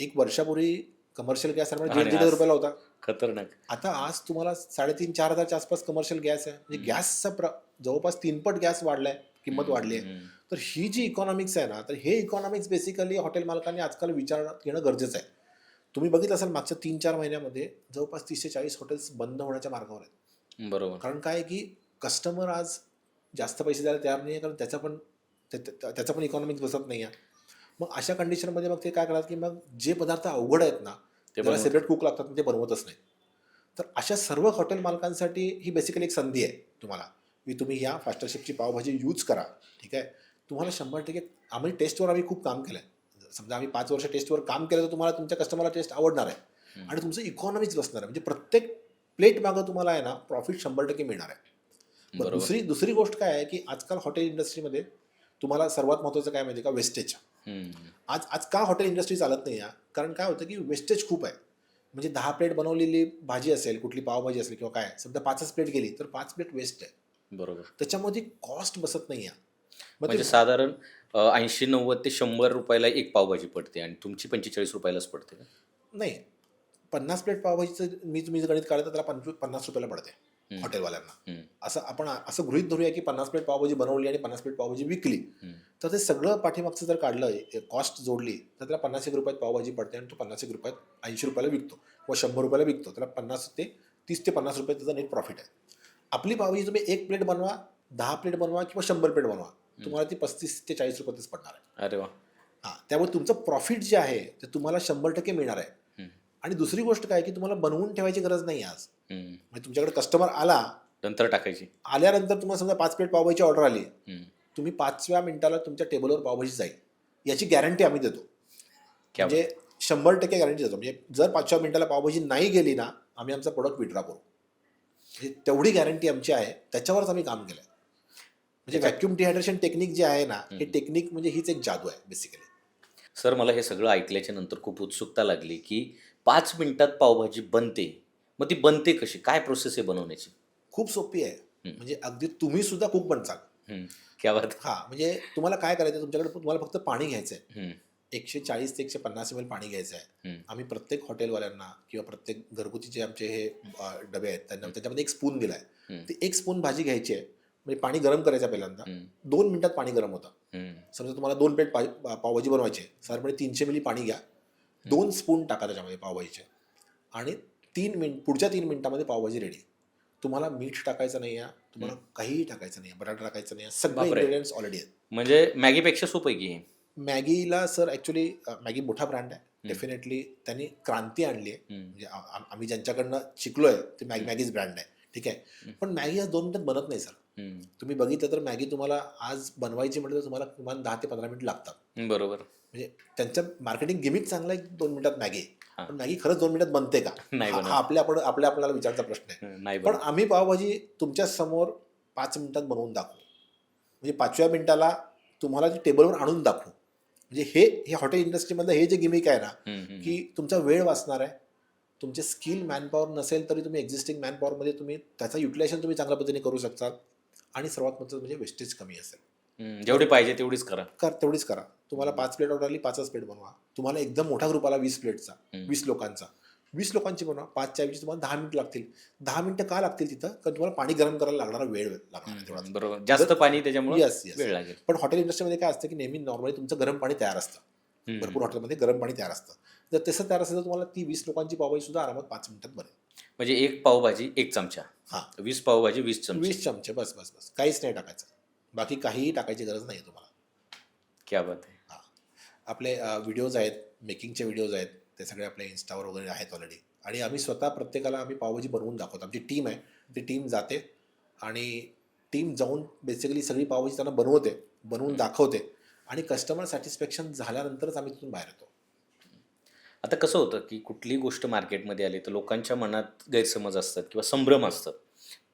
एक वर्षापूर्वी कमर्शियल गॅस 1,500 रुपयाला होता. खतरनाक. आता आज तुम्हाला 3,500-4,000 च्या आसपास कमर्शियल गॅस आहे. म्हणजे गॅसचा जवळपास 3 पट गॅस वाढलाय, किंमत वाढली आहे. तर ही जी इकॉनॉमिक्स आहे ना, तर हे इकॉनॉमिक्स बेसिकली हॉटेल मालकांनी आजकाल विचारात घेणं गरजेचं आहे. तुम्ही बघितलं असेल मागच्या 3-4 महिन्यामध्ये जवळपास 30 ते 40 हॉटेल्स बंद होण्याच्या मार्गावर आहेत. बरोबर. कारण काय की कस्टमर आज जास्त पैसे द्यायला तयार नाही आहे, कारण त्याचा पण इकॉनॉमिक्स बसत नाही आहे. मग अशा कंडिशनमध्ये मग ते काय करतात की मग जे पदार्थ अवघड आहेत ना, त्याला सेपरेट कुक लागतात, ते बनवतच नाही. तर अशा सर्व हॉटेल मालकांसाठी ही बेसिकली एक संधी आहे तुम्हाला, की तुम्ही या फास्टर शेफची पावभाजी यूज करा. ठीक आहे, तुम्हाला 100% आम्ही टेस्टवर खूप काम केलं आहे. समजा आम्ही 5 वर्ष टेस्टवर काम केलं तर तुम्हाला तुमच्या कस्टमरला टेस्ट आवडणार आहे आणि तुमचं इकॉनॉमिक्स बसणार आहे. म्हणजे प्रत्येक प्लेट मागं तुम्हाला आहे ना प्रॉफिट 100% मिळणार आहे. बरोबर. दुसरी गोष्ट काय आहे की आजकाल हॉटेल इंडस्ट्रीमध्ये तुम्हाला सर्वात महत्त्वाचं काय माहिती का, वेस्टेज. आज आज का हॉटेल इंडस्ट्री चालत नाही या, कारण काय होतं की वेस्टेज खूप आहे. म्हणजे 10 प्लेट बनवलेली भाजी असेल, कुठली पावभाजी असेल किंवा काय, समजा 5च प्लेट गेली तर 5 प्लेट वेस्ट आहे. बरोबर. त्याच्यामध्ये कॉस्ट बसत नाही आहे. मग म्हणजे ते साधारण 80-90 ते 100 रुपयाला एक पावभाजी पडते आणि तुमची 45 रुपयालाच पडते का? नाही, 50 प्लेट पावभाजीचं मी जर गणित काढलं तर त्याला 50 रुपयाला पडते हॉटेलवाल्यांना. असं आपण असं गृहीत धरूया की 50 प्लेट पावभाजी बनवली आणि 50 प्लेट पावभाजी विकली, तर ते सगळं पाठीमागचं जर काढलं, कॉस्ट जोडली, तर त्याला 50 रुपयात पावभाजी पडते आणि तो 50 रुपयात 80 रुपयाला विकतो किंवा 100 रुपयाला विकतो. त्याला 30 ते 50 रुपये त्याचा नेट प्रॉफिट आहे. आपली पावभाजी तुम्ही 1 प्लेट बनवा, 10 प्लेट बनवा किंवा 100 प्लेट बनवा, तुम्हाला ती 35 ते 40 रुपयातच पडणार आहे. अरे वा. हां, त्यामुळे तुमचं प्रॉफिट जे आहे ते तुम्हाला 100% मिळणार आहे. आणि दुसरी गोष्ट काय की तुम्हाला बनवून ठेवायची गरज नाही आज. म्हणजे तुमच्याकडे कस्टमर नंतर टाकायची. आल्यानंतर तुम्हाला समजा 5 प्लेट पावभाजीची ऑर्डर आली, तुम्ही 5व्या मिनिटाला तुमच्या टेबलवर पावभाजी जाईल याची गॅरंटी आम्ही देतो. म्हणजे 100% गॅरंटी देतो. म्हणजे जर 5व्या मिनिटाला पावभाजी नाही गेली ना, आम्ही आमचा प्रोडक्ट विड्रॉ करू. म्हणजे तेवढी गॅरंटी आमची आहे, त्याच्यावरच आम्ही काम केलं आहे. म्हणजे व्हॅक्यूम डिहायड्रेशन टेक्निक जे आहे ना, हे टेक्निक म्हणजे हीच एक जादू आहे बेसिकली. सर, मला हे सगळं ऐकल्याच्या नंतर खूप उत्सुकता लागली की 5 मिनिटात पावभाजी बनते. मग ती बनते कशी? काय प्रोसेस आहे बनवण्याची? खूप सोपी आहे. म्हणजे अगदी तुम्ही सुद्धा कुक बनचाल. क्या बात. हां, म्हणजे तुम्हाला काय करायचं, तुमच्याकडे तुम्हाला फक्त पाणी घ्यायचं आहे. 140 ते 150 ml पाणी घ्यायचं आहे. आम्ही प्रत्येक हॉटेलवाल्यांना किंवा प्रत्येक घरगुती जे आमचे हे डबे आहेत त्यांना त्याच्यामध्ये 1 स्पून दिला आहे. ती 1 स्पून भाजी घ्यायची आहे. म्हणजे पाणी गरम करायचं पहिल्यांदा. 2 मिनिटात पाणी गरम होतं. समजा तुम्हाला 2 प्लेट पावभाजी बनवायची आहे, साधारणपणे 300 मिली पाणी घ्या, 2 स्पून टाका त्याच्यामध्ये पावभाजीचे आणि पुढच्या 3 मिनिटामध्ये पावभाजी रेडी. तुम्हाला मीठ टाकायचं नाही आहे, तुम्हाला काहीही टाकायचं नाही आहे, बटाटा टाकायचं नाही आहे, सगळे इन्ग्रेडियंट्स ऑलरेडी आहेत. म्हणजे मॅगीपेक्षा सोपं आहे की? मॅगीला सर ॲक्च्युली मॅगी मोठा ब्रँड आहे. डेफिनेटली त्यांनी क्रांती आणली आहे. म्हणजे आम्ही ज्यांच्याकडनं शिकलोय ते मॅगीज ब्रँड आहे, ठीक आहे. पण मॅगी आज 2 मिनिटात बनत नाही सर. तुम्ही बघितलं तर मॅगी तुम्हाला आज बनवायची म्हटलं तर तुम्हाला 10 ते 15 मिनिट लागतात. बरोबर. म्हणजे त्यांचं मार्केटिंग गिमिक चांगलं आहे 2 मिनिटात मॅगी, पण मॅगी खरंच 2 मिनिटात बनते का? हा आपल्याला विचारचा प्रश्न आहे. पण आम्ही पावभाजी तुमच्या समोर 5 मिनिटात बनवून दाखवू. म्हणजे 5व्या मिनिटाला तुम्हाला ती टेबलवर आणून दाखवू. म्हणजे हे हॉटेल इंडस्ट्रीमधलं हे जे गिमिक आहे ना, की तुमचा वेळ वाचणार आहे. तुमचे स्किल मॅनपॉवर नसेल तरी तुम्ही एक्झिस्टिंग मॅनपॉवरमध्ये तुम्ही त्याचा युटिलायझेशन तुम्ही चांगल्या पद्धतीने करू शकता आणि सर्वात महत्त्वाचं म्हणजे वेस्टेज कमी असेल. जेवढी पाहिजे तेवढीच करा. तेवढीच करा. तुम्हाला 5 प्लेट ऑर्डर आली, 5च प्लेट बनवा. तुम्हाला एकदम मोठा ग्रुप आला 20 प्लेटचा, 20 लोकांचा, 20 लोकांची बनवा. 5च्या ऐवजी तुम्हाला 10 मिनिट लागतील. 10 मिनिटं का लागतील तिथं? कारण तुम्हाला पाणी गरम करायला लागणारा वेळ लागणार. बरोबर. जास्त पाणी त्याच्यामुळे वेळ लागेल. पण हॉटेल इंडस्ट्रीमध्ये काय असतं की नेहमी नॉर्मली तुमचं गरम पाणी तयार असतं. भरपूर हॉटेलमध्ये गरम पाणी तयार असतं. जर तसं तयार असेल तर तुम्हाला ती 20 लोकांची पावभाजी सुद्धा आरामात 5 मिनिटात बनेल. म्हणजे 1 पावभाजी 1 चमचा. हां, 20 पावभाजी 20 चमचे. 20 चमचे बस. काहीच नाही टाकायचं. बाकी काहीही टाकायची गरज नाही तुम्हाला. क्या बात आहे. हां, आपले व्हिडिओज आहेत, मेकिंगचे व्हिडिओज आहेत, ते सगळे आपल्या इन्स्टावर वगैरे आहेत ऑलरेडी. आणि आम्ही स्वतः प्रत्येकाला पावभाजी बनवून दाखवतो. आमची टीम आहे, ती टीम जाते आणि टीम जाऊन बेसिकली सगळी पावभाजी त्यांना बनवून दाखवते आणि कस्टमर सॅटिस्फॅक्शन झाल्यानंतरच आम्ही तिथून बाहेर येतो. आता कसं होतं की कुठली गोष्ट मार्केटमध्ये आली तर लोकांच्या मनात गैरसमज असतात किंवा संभ्रम असतात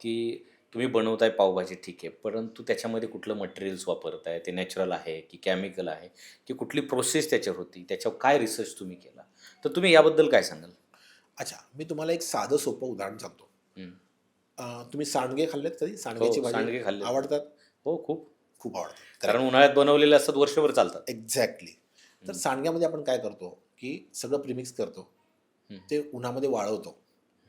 की तुम्ही बनवताय पावभाजी, ठीक आहे, परंतु त्याच्यामध्ये कुठलं मटेरियल्स वापरताय, ते नॅचरल आहे की केमिकल आहे की कुठली प्रोसेस त्याच्यावर होती, त्याच्यावर काय रिसर्च तुम्ही केला, तर तुम्ही याबद्दल काय सांगाल? अच्छा, मी तुम्हाला एक साधं सोपं उदाहरण सांगतो. तुम्ही सांडगे खाल्लेत कधी? सांडग्याची सांडगे भाजी खाल्ले. आवडतात? हो, खूप आवडतात. कारण उन्हाळ्यात बनवलेले असतात, वर्षभर चालतात. एक्झॅक्टली. तर सांडग्यामध्ये आपण काय करतो की सगळं प्रिमिक्स करतो, ते उन्हामध्ये वाळवतो.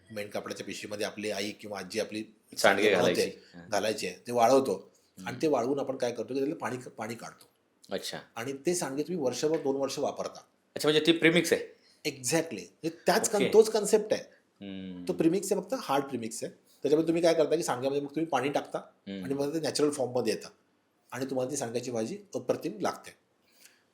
मेन कापडाच्या पिशवीमध्ये आपली आई किंवा आजी आपली सांडगे घालायचे, ते वाळवतो आणि ते वाळवून आपण काय करतो की त्याला पाणी काढतो. अच्छा. आणि ते सांडगे तुम्ही वर्षभर 2 वर्ष वापरता. अच्छा, म्हणजे ती प्रीमिक्स आहे. एक्झॅक्टली. तोच कन्सेप्ट आहे. तो प्रिमिक्स आहे, फक्त हार्ड प्रिमिक्स आहे. त्याच्यामध्ये तुम्ही काय करता की सांडग्यामध्ये मग तुम्ही पाणी टाकता आणि मग ते नॅचरल फॉर्ममध्ये येतं आणि तुम्हाला ती सांडग्याची भाजी अप्रतिम लागते.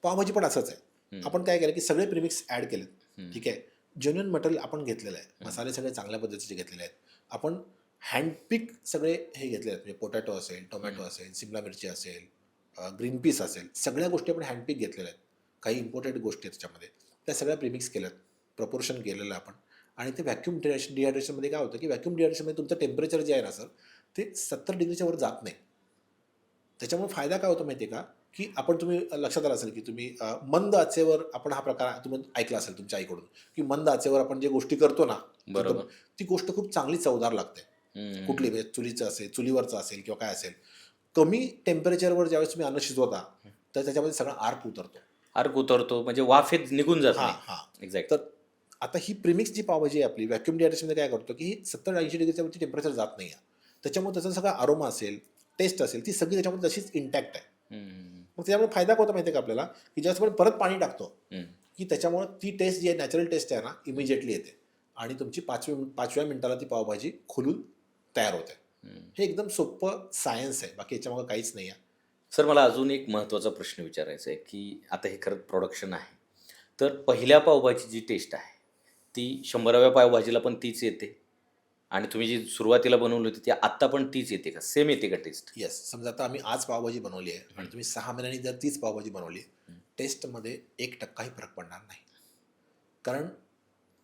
पावभाजी पण असंच आहे. आपण काय केलं की सगळे प्रिमिक्स ॲड केलेत, ठीक आहे. जेन्युइन मटेरियल आपण घेतलेलं आहे, मसाले सगळे चांगल्या पद्धतीचे घेतलेले आहेत. आपण हँडपिक सगळे हे घेतले आहेत. म्हणजे पोटॅटो असेल, टोमॅटो असेल, सिमला मिरची असेल, ग्रीन पीस असेल, सगळ्या गोष्टी आपण हँडपिक घेतलेल्या आहेत. काही इम्पॉर्टंट गोष्टी आहेत त्याच्यामध्ये, त्या सगळ्या प्रीमिक्स केल्यात, प्रपोर्शन केलेलं आपण. आणि ते व्हॅक्यूम डिहायड्रेशनमध्ये काय होतं की व्हॅक्यूम डिहायड्रेशनमध्ये तुमचं टेम्परेचर जे आहे ना सर, ते 70 डिग्रीच्या वर जात नाही. त्याच्यामुळे फायदा काय होतो माहिती आहे का, की तुम्ही लक्षात आलं असेल की तुम्ही मंद आचेवर आपण हा प्रकार तुम्ही ऐकला असेल तुमच्या आईकडून, की मंद आचेवर आपण जे गोष्टी करतो ना, बरोबर. ती गोष्ट खूप चांगली चवदार लागते. कुठली म्हणजे चुलीचं असेल, चुलीवरचं असेल किंवा काय असेल. कमी टेम्परेचरवर ज्यावेळेस तुम्ही अन्न शिजवता, तर त्याच्यामध्ये सगळा आर्क उतरतो. आर्क उतरतो म्हणजे वाफेत निघून जात हां नाही. हां. एक्झॅक्ट. तर आता ही प्रीमिक्स जी पावभाजी आहे आपली व्हॅक्यूम डिहायड्रेशनमध्ये काय करतो, की ही 70-80 डिग्रीच्या वरती टेम्परेचर जात नाही आहे. त्याच्यामुळे त्याचा सगळा अरोमा असेल, टेस्ट असेल, ती सगळी त्याच्यामध्ये तशीच इंटॅक्ट आहे. मग त्याच्यामुळे फायदा काय होतो माहिती आहे का आपल्याला, की ज्यावेळेस आपण परत पाणी टाकतो, की त्याच्यामुळे ती टेस्ट जी आहे नॅचरल टेस्ट आहे ना, इमिजिएटली येते आणि तुमची 5व्या मिनिटाला ती पावभाजी खोलून तयार होते. हे एकदम सोपं सायन्स आहे, बाकी याच्यामागे काहीच नाही आहे. सर मला अजून एक महत्त्वाचा प्रश्न विचारायचा आहे की आता हे खरंच प्रोडक्शन आहे, तर पहिल्या पावभाजी जी टेस्ट आहे ती 100व्या पावभाजीला पण तीच येते आणि तुम्ही जी सुरुवातीला बनवली होती ती आत्ता पण तीच येते का, सेम येते का टेस्ट? येस, समजा आता आम्ही आज पावभाजी बनवली आहे आणि तुम्ही 6 महिन्यांनी जर तीच पावभाजी बनवली, टेस्टमध्ये 1%ही फरक पडणार नाही. कारण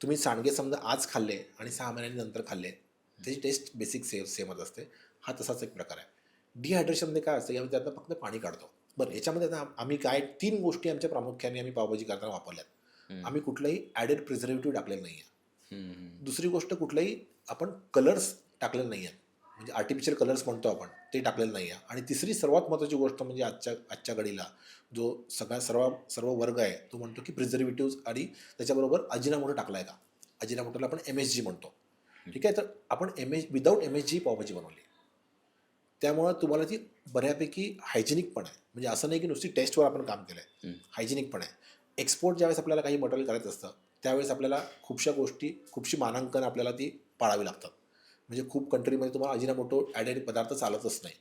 तुम्ही सांडगे समजा आज खाल्ले आणि 6 महिन्यांनी नंतर खाल्ले, त्याची टेस्ट बेसिक सेमच असते. हा तसाच एक प्रकार आहे. डिहायड्रेशनमध्ये काय असतं, यामध्ये त्यातनं फक्त पाणी काढतो. बरं, याच्यामध्ये आता आम्ही काय 3 गोष्टी आमच्या प्रामुख्याने आम्ही पावभाजी करताना वापरल्यात. आम्ही कुठलाही ॲडेड प्रिझर्वेटिव्ह टाकलेलं नाही आहे. दुसरी गोष्ट, कुठलाही आपण कलर्स टाकलेले नाही आहेत, म्हणजे आर्टिफिशियल कलर्स म्हणतो आपण, ते टाकलेलं नाही आहे. आणि तिसरी सर्वात महत्त्वाची गोष्ट म्हणजे आजच्या घडीला जो सर्व वर्ग आहे तो म्हणतो की प्रिझर्वेटिव्ह आणि त्याच्याबरोबर अजिनामोटो टाकला आहे का. अजिनामोटोला आपण MSG म्हणतो. ठीक आहे, तर आपण विदाऊट MSG पावभाजी बनवली, त्यामुळं तुम्हाला ती बऱ्यापैकी हायजेनिक पण आहे. म्हणजे असं नाही की नुसती टेस्टवर आपण काम केलं आहे, हायजेनिक पण आहे. एक्सपोर्ट ज्यावेळेस आपल्याला काही मटेरियल करायचं असतं, त्यावेळेस आपल्याला खूपशी मानांकन आपल्याला ती पाळावी लागतात. म्हणजे खूप कंट्रीमध्ये तुम्हाला अजिनामोटो ॲडेड पदार्थ चालतच नाही.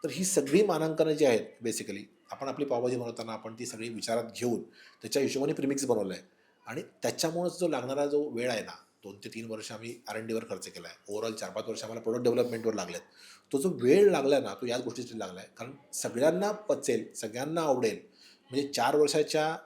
तर ही सगळी मानांकनं जी आहेत बेसिकली आपण आपली पावभाजी बनवताना आपण ती सगळी विचारात घेऊन त्याच्या हिशोबाने प्रिमिक्स बनवलं आहे. आणि त्याच्यामुळेच जो लागणारा जो वेळ आहे ना, 2 ते 3 वर्ष आम्ही R&Dवर खर्च केला आहे. ओव्हरऑल 4-5 वर्ष आम्हाला प्रोडक्ट डेव्हलपमेंटवर लागलेत. तो जो वेळ लागला ना, तो याच गोष्टीसाठी लागला आहे. कारण सगळ्यांना पचेल, सगळ्यांना आवडेल. म्हणजे 4 वर्षाच्या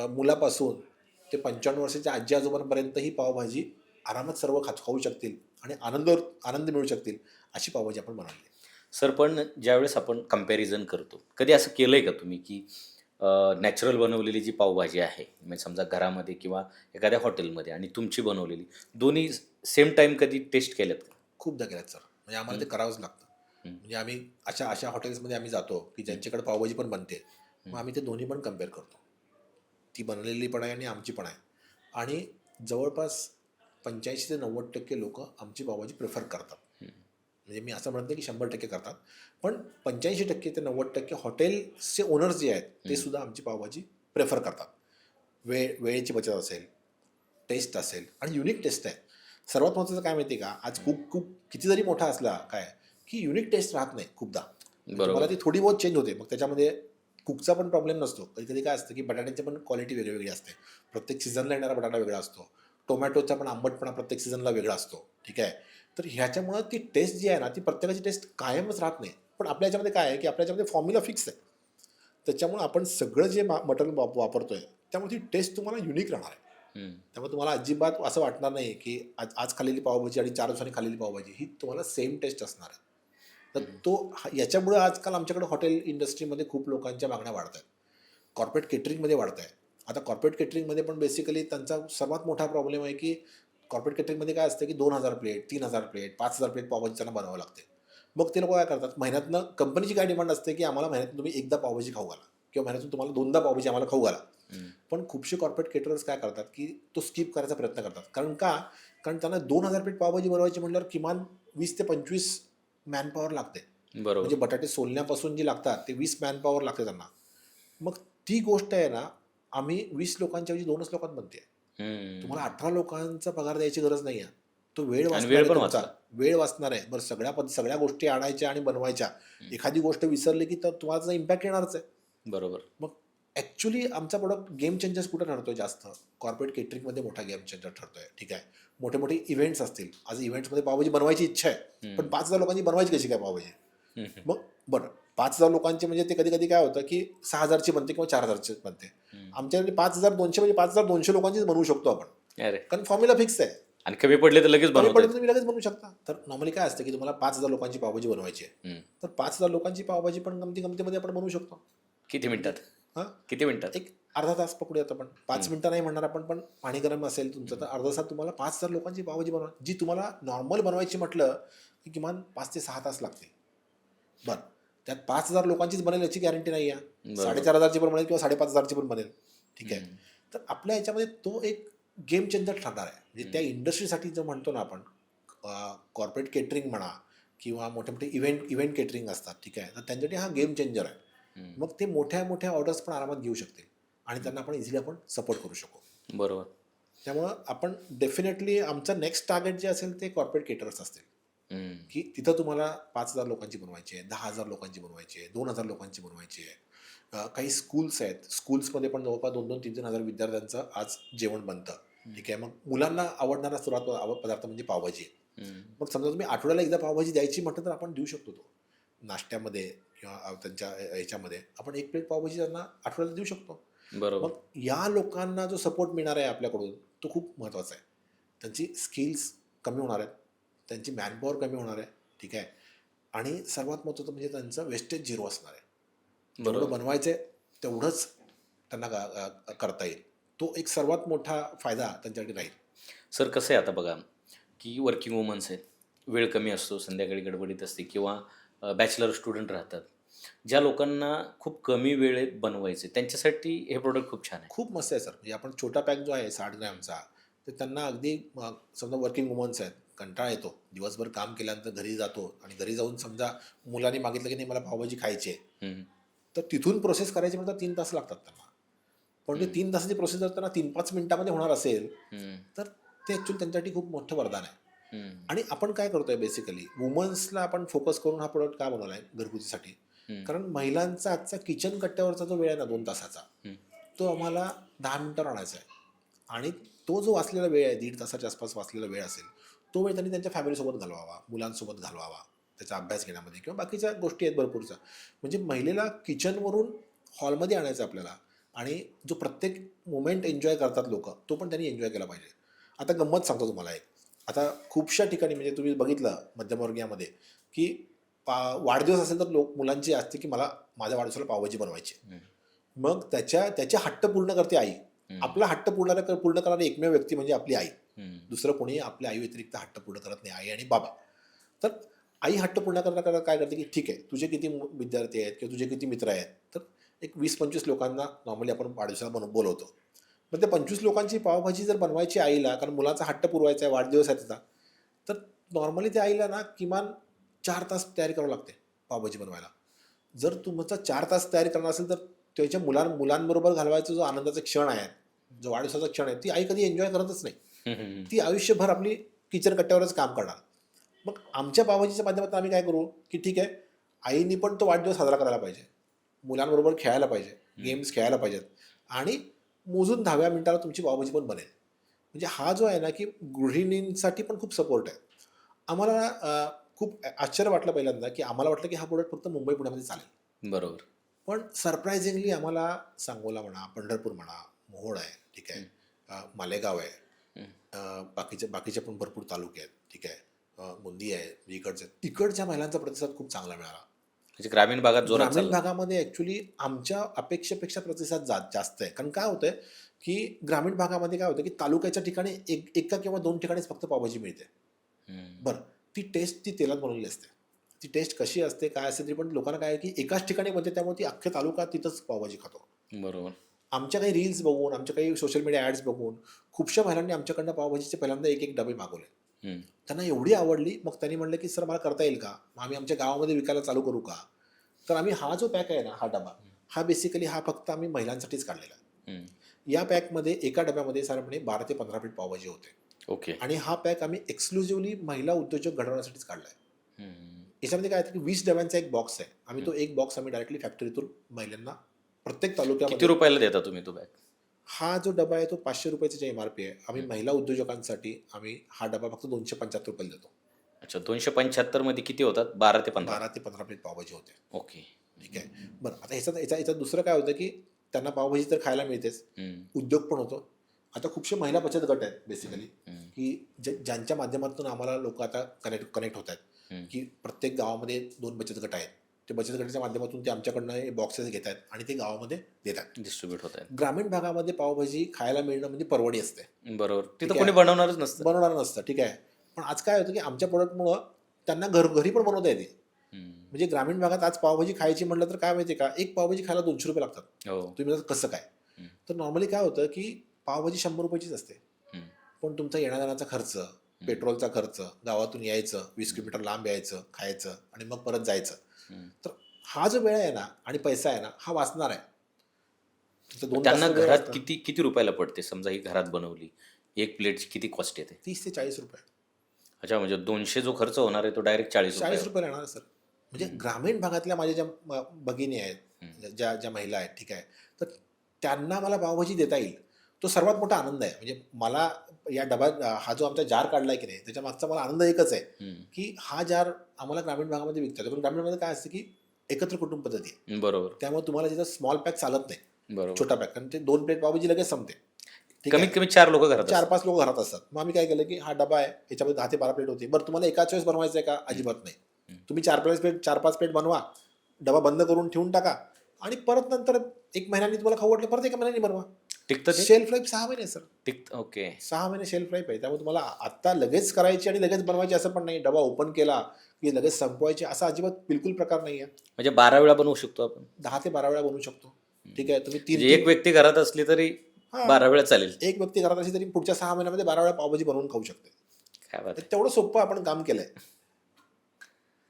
मुलापासून ते 95 वर्षाच्या आजी आजोबांपर्यंत ही पावभाजी आरामात सर्व खाऊ शकतील आणि आनंद मिळू शकतील, अशी पावभाजी आपण बनवली. सर पण ज्यावेळेस आपण कम्पॅरिझन करतो, कधी असं केलं आहे का तुम्ही की नॅचरल बनवलेली जी पावभाजी आहे, म्हणजे समजा घरामध्ये किंवा एखाद्या हॉटेलमध्ये आणि तुमची बनवलेली, दोन्ही सेम टाईम कधी टेस्ट केल्यात का? खूपदा केल्यात सर. म्हणजे आम्हाला ते करावंच लागतं. म्हणजे आम्ही अशा हॉटेल्समध्ये आम्ही जातो की ज्यांच्याकडे पावभाजी पण बनते, मग आम्ही ते दोन्ही पण कम्पेअर करतो. ती बनवलेली पण आहे आणि आमची पण आहे. आणि जवळपास 85 ते 90% लोक आमची पावभाजी प्रिफर करतात. म्हणजे मी असं म्हणत नाही की 100% करतात, पण 85% ते 90% हॉटेल्सचे ओनर्स जे आहेत ते सुद्धा आमची पावभाजी प्रेफर करतात. वेळेची बचत असेल, टेस्ट असेल आणि युनिक टेस्ट आहे. सर्वात महत्त्वाचं काय माहिती आहे का, आज खूप किती जरी मोठा असला काय, की युनिक टेस्ट राहत नाही खूपदा. मला ती थोडी बहुत चेंज होते. मग त्याच्यामध्ये कुकचा पण प्रॉब्लेम नसतो. कधी काय असतं की बटाट्याची पण क्वालिटी वेगळी असते. प्रत्येक सीझनला येणारा बटाटा वेगळा असतो. टोमॅटोचा पण आंबटपणा प्रत्येक सीझनला वेगळा असतो. ठीक आहे, तर ह्याच्यामुळं ती टेस्ट जी आहे ना, ती प्रत्येकाची टेस्ट कायमच राहत नाही. पण आपल्या ह्याच्यामध्ये काय आहे की आपल्या ह्याच्यामध्ये फॉर्म्युला फिक्स आहे. त्याच्यामुळे आपण सगळं जे मटेरियल वापरतोय, त्यामुळे ती टेस्ट तुम्हाला युनिक राहणार आहे. त्यामुळे तुम्हाला अजिबात असं वाटणार नाही की आज खाल्लेली पावभाजी आणि 4 दिवसांनी खाल्लेली पावभाजी ही तुम्हाला सेम टेस्ट असणार आहे. तर याच्यामुळे आजकाल आमच्याकडे हॉटेल इंडस्ट्रीमध्ये खूप लोकांच्या मागण्या वाढत आहेत. कॉर्पोरेट केटरिंगमध्ये वाढत आहे. आता कॉर्पोरेट केटरिंगमध्ये पण बेसिकली त्यांचा सर्वात मोठा प्रॉब्लेम आहे की कॉर्पोरेट केटरिंगमध्ये काय असतं की 2,000 प्लेट, 3,000 प्लेट, 5,000 प्लेट पावभाजी त्यांना बनवावं लागते. मग ते लोक काय करतात, महिन्यातनं कंपनीची काय डिमांड असते की आम्हाला महिन्यातून तुम्ही एकदा पावभाजी खाऊ घाला किंवा महिन्यातून तुम्हाला 2दा पावभाजी आम्हाला खाऊ घाला. पण खूपशे कॉर्पोरेट केटरर्स काय करतात की तो स्किप करायचा प्रयत्न करतात. कारण त्यांना 2,000 प्लेट पावभाजी बनवायची म्हटल्यावर किमान 20 ते 25 मॅनपॉवर लागते. बरोबर. म्हणजे बटाटे सोलण्यापासून जी लागतात ते 20 मॅनपॉवर लागते त्यांना. मग ती गोष्ट आहे ना, आम्ही 20 लोकांच्या ऐवजी 2च लोकांत बनते. तुम्हाला 18 लोकांचा पगार द्यायची गरज नाही आहे. तो वेळ वाचणार आहे. बरं, सगळ्या गोष्टी आणायच्या आणि बनवायच्या. एखादी गोष्ट विसरली की तर तुम्हाला त्याचा इम्पॅक्ट येणारच आहे. बरोबर. मग ॲक्च्युली आमचा प्रोडक्ट गेम चेंजर्स कुठं ठरतोय जास्त, कॉर्पोरेट केटरिंगमध्ये मोठा गेम चेंजर ठरतोय. ठीक आहे, मोठे इव्हेंट्स असतील. आज इव्हेंट्समध्ये पावभाजी बनवायची इच्छा आहे, पण 5,000 लोकांची बनवायची कशी काय पावभाजी. मग बरं, 5,000 लोकांचे म्हणजे ते कधी कधी काय होतं की 6,000ची बनते किंवा 4,000ची बनते. आमच्याकडे 5,200 म्हणजे 5,200 लोकांचीच बनवू शकतो आपण, अरे, कारण फॉर्म्युला फिक्स आहे. आणि कमी पडले तर लगेच कमी बनवता पडलं तर तुम्ही लगेच बनवू शकता. तर नॉर्मली काय असतं की तुम्हाला 5,000 लोकांची पावभाजी बनवायची आहे, येतं. तर 5,000 लोकांची पावभाजी पण गमतीमध्ये आपण बनवू शकतो. किती मिनिटात? हां, किती मिनिटात? एक अर्धा तास पकडूयात आपण. 5 मिनिटं नाही म्हणणार आपण, पण पाणी गरम असेल तुमचं तर अर्धा तास तुम्हाला 5,000 लोकांची पावभाजी बनवा, जी तुम्हाला नॉर्मल बनवायची म्हटलं की किमान 5 ते 6 तास लागतील. बरं, त्यात 5,000 लोकांचीच बनेल याची गॅरंटी नाही आहे. बरोबर. 4,500ची पण बनेल किंवा 5,500ची पण बनेल. ठीक आहे. तर आपल्या ह्याच्यामध्ये तो एक गेम चेंजर ठरणार आहे. म्हणजे त्या इंडस्ट्रीसाठी जो म्हणतो ना आपण, कॉर्पोरेट केटरिंग म्हणा किंवा मोठे मोठे इव्हेंट केटरिंग असतात, ठीक आहे, तर त्यांच्यासाठी हा गेम चेंजर आहे. मग ते मोठ्या मोठ्या ऑर्डर्स पण आरामात घेऊ शकतील आणि त्यांना आपण इझिली आपण सपोर्ट करू शकू. बरोबर. त्यामुळं आपण डेफिनेटली आमचं नेक्स्ट टार्गेट जे असेल ते कॉर्पोरेट केटरर्स असतील, की तिथं तुम्हाला 5,000 लोकांची बनवायची आहे, 10,000 लोकांची बनवायची आहे, 2,000 लोकांची बनवायची आहे. काही स्कूल्स आहेत, स्कूल्समध्ये पण जवळपास 2,000 3,000 हजार विद्यार्थ्यांचं आज जेवण बनतं. ठीक आहे. मग मुलांना आवडणारा सर्वात पदार्थ म्हणजे पावभाजी. मग समजा तुम्ही आठवड्याला एकदा पावभाजी द्यायची म्हटलं तर आपण देऊ शकतो. तो नाश्त्यामध्ये किंवा त्यांच्या ह्याच्यामध्ये आपण एक प्लेट पावभाजी त्यांना आठवड्याला देऊ शकतो. बरोबर. मग या लोकांना जो सपोर्ट मिळणार आहे आपल्याकडून तो खूप महत्त्वाचा आहे. त्यांची स्किल्स कमी होणार आहेत, त्यांची मॅनपॉवर कमी होणार आहे. ठीक आहे. आणि सर्वात महत्त्वाचं म्हणजे त्यांचं वेस्टेज झिरो असणार आहे. जेवढं बरोबर. बनवायचं आहे तेवढंच त्यांना करता येईल. तो एक सर्वात मोठा फायदा त्यांच्यासाठी राहील. सर, कसं आहे आता बघा, की वर्किंग वुमन्स आहेत, वेळ कमी असतो, संध्याकाळी गडबडीत असते किंवा बॅचलर स्टुडंट राहतात, ज्या लोकांना खूप कमी वेळेत बनवायचे त्यांच्यासाठी हे प्रोडक्ट खूप छान आहे. खूप मस्त आहे सर. म्हणजे आपण छोटा पॅक जो आहे 60 ग्रॅमचा, तर त्यांना अगदी समजा वर्किंग वुमन्स आहेत, कंटाळा येतो, दिवसभर काम केल्यानंतर घरी जातो आणि घरी जाऊन समजा मुलांनी मागितलं की नाही मला पावभाजी खायची आहे, तर तिथून प्रोसेस करायची म्हणतात 3 तास लागतात त्यांना. पण ते 3 तासाची प्रोसेस जर त्यांना 3-5 मिनिटामध्ये होणार असेल तर ते ॲक्च्युली त्यांच्यासाठी खूप मोठं वरदान आहे. आणि आपण काय करतोय बेसिकली वुमन्सला आपण फोकस करून हा प्रोडक्ट का बनवला आहे घरगुतीसाठी, कारण महिलांचा आजचा किचन कट्ट्यावरचा जो वेळ आहे ना 2 तासाचा, तो आम्हाला 10 मिनिटावर आणायचा आहे. आणि तो जो वाचलेला वेळ आहे 1.5 तासाच्या आसपास वाचलेला वेळ असेल, तो वेळ त्यांनी त्यांच्या फॅमिलीसोबत घालवावा, मुलांसोबत घालवावा, त्याचा अभ्यास घेण्यामध्ये किंवा बाकीच्या गोष्टी आहेत भरपूरच्या. म्हणजे महिलेला किचनवरून हॉलमध्ये आणायचं आपल्याला आणि जो प्रत्येक मोमेंट एन्जॉय करतात लोक, तो पण त्यांनी एन्जॉय केला पाहिजे. आता गंमत सांगतो तुम्हाला एक. आता खूपशा ठिकाणी म्हणजे तुम्ही बघितलं मध्यमवर्गीयामध्ये की वाढदिवस असेल तर मुलांची असते की मला माझ्या वाढदिवसाला पावभाजी बनवायची. मग त्याचे हट्ट पूर्ण करते आई. आपला हट्ट पूर्ण करणारी एकमेव व्यक्ती म्हणजे आपली आई. दुसरं कोणी आपल्या आई व्यतिरिक्त हट्ट पूर्ण करत नाही, आई आणि बाबा. तर आई हट्ट पूर्ण करता काय करते की ठीक आहे, तुझे किती विद्यार्थी आहेत किंवा तुझे किती मित्र आहेत, तर एक 20-25 लोकांना नॉर्मली आपण वाढदिवसाला बोलवतो. मग त्या 25 लोकांची पावभाजी जर बनवायची आईला, कारण मुलाचा हट्ट पुरवायचा आहे, वाढदिवस आहे त्याचा, तर नॉर्मली त्या आईला ना किमान 4 तास तयारी करावी लागते पावभाजी बनवायला. जर तुमचा 4 तास तयारी करणार असेल तर त्याच्या मुलांबरोबर घालवायचा जो आनंदाचा क्षण आहे, जो वाढदिवसाचा क्षण आहे, ती आई कधी एन्जॉय करतच नाही. ती आयुष्यभर आपली किचन कट्ट्यावरच काम करणार. मग आमच्या पावभाजीच्या माध्यमातून आम्ही काय करू की ठीक आहे, आईनी पण तो वाढदिवस साजरा करायला पाहिजे, मुलांबरोबर खेळायला पाहिजे, गेम्स खेळायला पाहिजेत आणि मोजून 10व्या मिनिटाला तुमची पावभाजी पण बनेल. म्हणजे हा जो आहे ना की गृहिणींसाठी पण खूप सपोर्ट आहे. आम्हाला खूप आश्चर्य वाटलं पहिल्यांदा की आम्हाला वाटलं की हा प्रोडक्ट फक्त मुंबई पुण्यामध्ये चालेल. बरोबर. पण सरप्रायझिंगली आम्हाला सांगोला म्हणा, पंढरपूर म्हणा, मोहोळ आहे, ठीक आहे, मालेगाव आहे, बाकीचे पण भरपूर तालुके आहेत, ठीक आहे, गोंदी आहे, इकडच्या महिलांचा प्रतिसाद खूप चांगला मिळाला. म्हणजे ग्रामीण भागात जोरात ग्रामीण चाललं. भागामध्ये ॲक्च्युली आमच्या अपेक्षेपेक्षा प्रतिसाद जास्त आहे. कारण काय होतंय की ग्रामीण भागामध्ये काय होतं की तालुक्याच्या ठिकाणी एका किंवा 2 ठिकाणीच फक्त पावभाजी मिळते. बरं, ती टेस्ट ती तेलात बनवलेली असते. ती टेस्ट कशी असते काय असते तरी पण लोकांना काय आहे की एकाच ठिकाणी बनते, त्यामुळे ती अख्ख्या तालुका तिथंच पावभाजी खातो. बरोबर. आमच्या काही रील्स बघून, आमच्या काही सोशल मीडिया ॲड्स बघून खूपशा महिलांनी आमच्याकडनं पावभाजीचे पहिल्यांदा एक डबे मागवले. त्यांना एवढी आवडली, मग त्यांनी म्हणलं की सर मला करता येईल का, मग आम्ही आमच्या गावामध्ये विकायला चालू करू का. तर आम्ही हा जो पॅक आहे ना, हा डबा, हा बेसिकली हा फक्त आम्ही महिलांसाठीच काढलेला आहे. या पॅकमध्ये एका डब्यामध्ये साधारणपणे 12 ते 15 प्लेट पावभाजी होते. ओके. आणि हा पॅक आम्ही एक्सक्लुझिव्हली महिला उद्योजक घडवण्यासाठीच काढला आहे. याच्यामध्ये काय आहे की 20 डब्यांचा एक बॉक्स आहे. आम्ही तो एक बॉक्स आम्ही डायरेक्टली फॅक्टरीतून महिलांना प्रत्येक तालुक्यामध्ये. किती रुपयाला देता तुम्ही तो बॅग? हा जो डबा आहे तो 500 रुपयाची MRP आहे. आम्ही महिला उद्योजकांसाठी आम्ही हा डबा फक्त 275 रुपयाला देतो. अच्छा, 275 मध्ये किती होतात? 12 ते 15. 12 ते 15 प्लेट पावभाजी होते. ओके. ठीक आहे. बरं, आता ह्याच्यात दुसरं काय होतं की त्यांना पावभाजी तर खायला मिळतेच, उद्योग पण होतो. आता खूपशे महिला बचत गट आहेत बेसिकली, की ज्यांच्या माध्यमातून आम्हाला लोक आता कनेक्ट होत आहेत, की प्रत्येक गावामध्ये 2 बचत गट आहेत. ते बचत गटाच्या माध्यमातून ते आमच्याकडनं बॉक्सेस घेत आहेत आणि ते गावामध्ये देतात. डिस्ट्रीब्यूट होत आहे. ग्रामीण भागामध्ये पावभाजी खायला मिळणं म्हणजे परवडी असते, बरोबर. ठीक तिथं आहे. कोणी बनवणारच नसतं. बनवणार नसतं, ठीक आहे. पण आज काय होतं की आमच्या प्रोडक्टमुळं त्यांना घरी पण बनवता येते. म्हणजे ग्रामीण भागात आज पावभाजी खायची म्हटलं तर काय माहिती आहे का, एक पावभाजी खायला ₹200 लागतात. हो. तुम्ही म्हणता कसं काय? तर नॉर्मली काय होतं की पावभाजी ₹100 असते, पण तुमचा येण्या-जाण्याचा खर्च, पेट्रोलचा खर्च, गावातून यायचं, 20 किलोमीटर लांब यायचं, खायचं आणि मग परत जायचं. तर हा जो वेळ आहे ना आणि पैसा आहे ना, हा वाचणार आहे. तिथं 2 त्यांना तासाचा वेळ घरात वाचणार. किती किती रुपयाला पडते समजा ही घरात बनवली, एक प्लेटची किती कॉस्ट येते? ₹30 ते ₹40. अच्छा, म्हणजे 200 जो खर्च होणार आहे तो डायरेक्ट 40 ₹40 येणार सर. म्हणजे ग्रामीण भागातल्या माझ्या ज्या भगिनी आहेत, ज्या ज्या महिला आहेत, ठीक आहे, तर त्यांना मला पावभाजी देता येईल, तो सर्वात मोठा आनंद आहे. म्हणजे मला या डब्यात हा जो आमचा जार काढलाय की नाही, त्याच्या मागचा मला आनंद एकच आहे की हा जार आम्हाला ग्रामीण भागामध्ये विकता येतो. पण ग्रामीण भागामध्ये काय असतं की एकत्र कुटुंब पद्धती आहे, बरोबर. त्यामुळे तुम्हाला तिथं स्मॉल पॅक चालत नाही, बरोबर. छोटा पॅक, कारण ते 2 प्लेट पावभाजी लगेच संपते. ठीक कमीत आहे. कमी 4 लोक घरात असतात. 4-5 लोक घरात असतात. मग आम्ही काय केलं की हा डबा आहे, याच्यामध्ये 10 ते 12 प्लेट होती. बरं, तुम्हाला एकाच वेळेस बनवायचं आहे का? अजिबात नाही. तुम्ही 4-5 प्लेट बनवा, डबा बंद करून ठेवून टाका आणि परत नंतर 1 महिन्याने तुम्हाला खाऊ वाटलं परत 1 महिन्याने बनवा. टिकतं ते? शेल्फ लाईफ 6 महिने सर. ओके. 6 महिने शेल्फ लाईफ आहे. त्यामुळे तुम्हाला आत्ता लगेच करायची आणि लगेच बनवायची असं पण नाही. डबा ओपन केला की लगेच संपवायची असा अजिबात बिलकुल प्रकार नाही आहे. म्हणजे 12 वेळा बनवू शकतो आपण. 10 ते 12 वेळा बनवू शकतो. ठीक आहे. तुम्ही म्हणजे एक व्यक्ती घरात असली तरी हां. 12 वेळा चालेल. एक व्यक्ती घरात असली तरी पुढच्या 6 महिन्यामध्ये 12 वेळा पावभाजी बनवून खाऊ शकते. काय बात आहे. तेवढं सोपं आपण काम केलंय.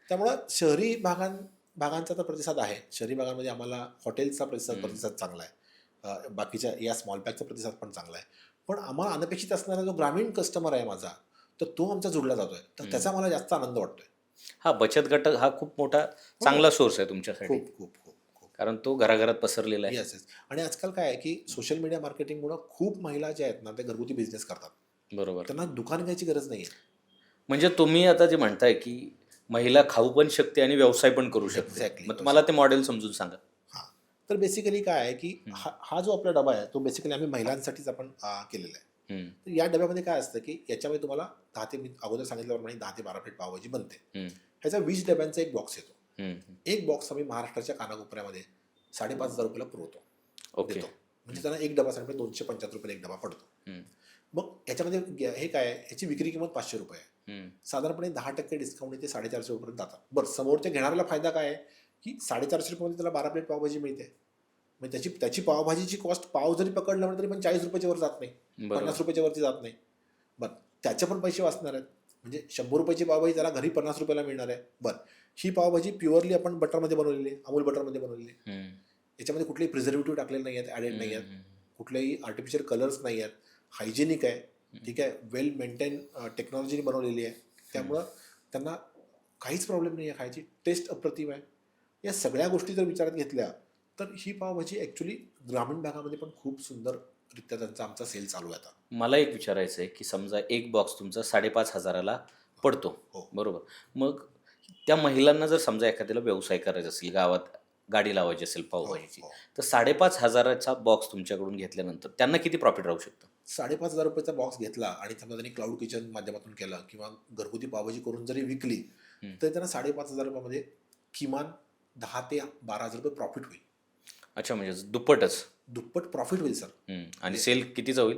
त्यामुळं शहरी भागांचा तर प्रतिसाद आहे. शहरी भागांमध्ये आम्हाला हॉटेल्सचा प्रतिसाद चांगला आहे. बाकीच्या या स्मॉल पॅकचा प्रतिसाद पण चांगला आहे. पण आम्हाला अनपेक्षित असणारा जो ग्रामीण कस्टमर आहे माझा, तर तो आमचा जुळला जातोय. तर त्याचा मला जास्त आनंद वाटतोय. हा बचत गट हा खूप मोठा चांगला सोर्स आहे तुमच्यासाठी, खूप खूप खूप खूप कारण तो घराघरात पसरलेला आहे. Yes yes. आणि आजकाल काय आहे की सोशल मीडिया मार्केटिंगमुळं खूप महिला ज्या आहेत ना, त्या घरगुती बिझनेस करतात. बरोबर. त्यांना दुकान घ्यायची गरज नाही आहे. म्हणजे तुम्ही आता जे म्हणताय की महिला खाऊ पण शकते आणि व्यवसाय पण करू शकते. Exactly. मग तुम्हाला ते मॉडेल समजून सांगा. हां. तर बेसिकली काय आहे की हा जो आपला डबा आहे तो बेसिकली आम्ही महिलांसाठीच आपण केलेला आहे. तर या डब्यामध्ये काय असतं की याच्यामध्ये तुम्हाला 10 ते मी अगोदर सांगितल्याप्रमाणे 10 ते 12 प्लेट पावभाजी बनते. ह्याचा 20 डब्यांचा एक बॉक्स येतो. एक बॉक्स आम्ही महाराष्ट्राच्या कानाकोपऱ्यामध्ये ₹5,500 पुरवतो. ओके. देतो. म्हणजे त्यांना एक डबा सांगितलं ₹275 एक डबा पडतो. मग याच्यामध्ये हे काय आहे, ह्याची विक्री किंमत ₹500 आहे. साधारणपणे 10% डिस्काउंट इथे ₹450 पर्यंत जातात. बरं, समोरच्या घेणाऱ्याला फायदा काय आहे की ₹450 मध्ये त्याला 12 प्लेट पावभाजी मिळते. मग त्याची पावभाजीची कॉस्ट पाव जरी पकडला तरी पण ₹40 वर जात नाही, ₹50 वरती जात नाही. बरं, त्याचे पण पैसे वाचणार आहेत. म्हणजे ₹100 पावभाजी त्याला घरी ₹50 मिळणार आहे. बरं, ही पावभाजी प्युअरली आपण बटरमध्ये बनवलेली आहे, अमूल बटरमध्ये बनवलेली आहे. याच्यामध्ये कुठलेही प्रिझर्वेटिव्ह टाकलेले नाही आहेत, ॲडेड नाही आहेत, कुठलेही आर्टिफिशियल कलर्स नाही आहेत, हायजेनिक आहे. ठीक आहे, वेल मेंटेन टेक्नॉलॉजीने बनवलेली आहे. त्यामुळं त्यांना काहीच प्रॉब्लेम नाही आहे, खायची टेस्ट अप्रतिम आहे. या सगळ्या गोष्टी जर विचारात घेतल्या तर ही पावभाजी ॲक्च्युली ग्रामीण भागामध्ये पण खूप सुंदररित्या त्यांचा आमचा सेल चालू आहे आता. मला एक विचारायचं आहे की समजा एक बॉक्स तुमचा 5,500ला पडतो. हो. बरोबर. मग त्या महिलांना जर समजा एखाद्याला व्यवसाय करायचा असेल, गावात गाडी लावायची असेल पावभाजीची, हो. तर 5,500चा बॉक्स तुमच्याकडून घेतल्यानंतर त्यांना किती प्रॉफिट राहू शकतं? ₹5,500 बॉक्स घेतला आणि समजा त्यांनी क्लाउड किचन माध्यमातून केला किंवा घरगुती पावभाजी करून जरी विकली तर त्यांना ₹5,500 किमान 10 ते ₹12,000 प्रॉफिट होईल. अच्छा, म्हणजे दुप्पटच. दुप्पट प्रॉफिट होईल सर. आणि सेल कितीचा होईल?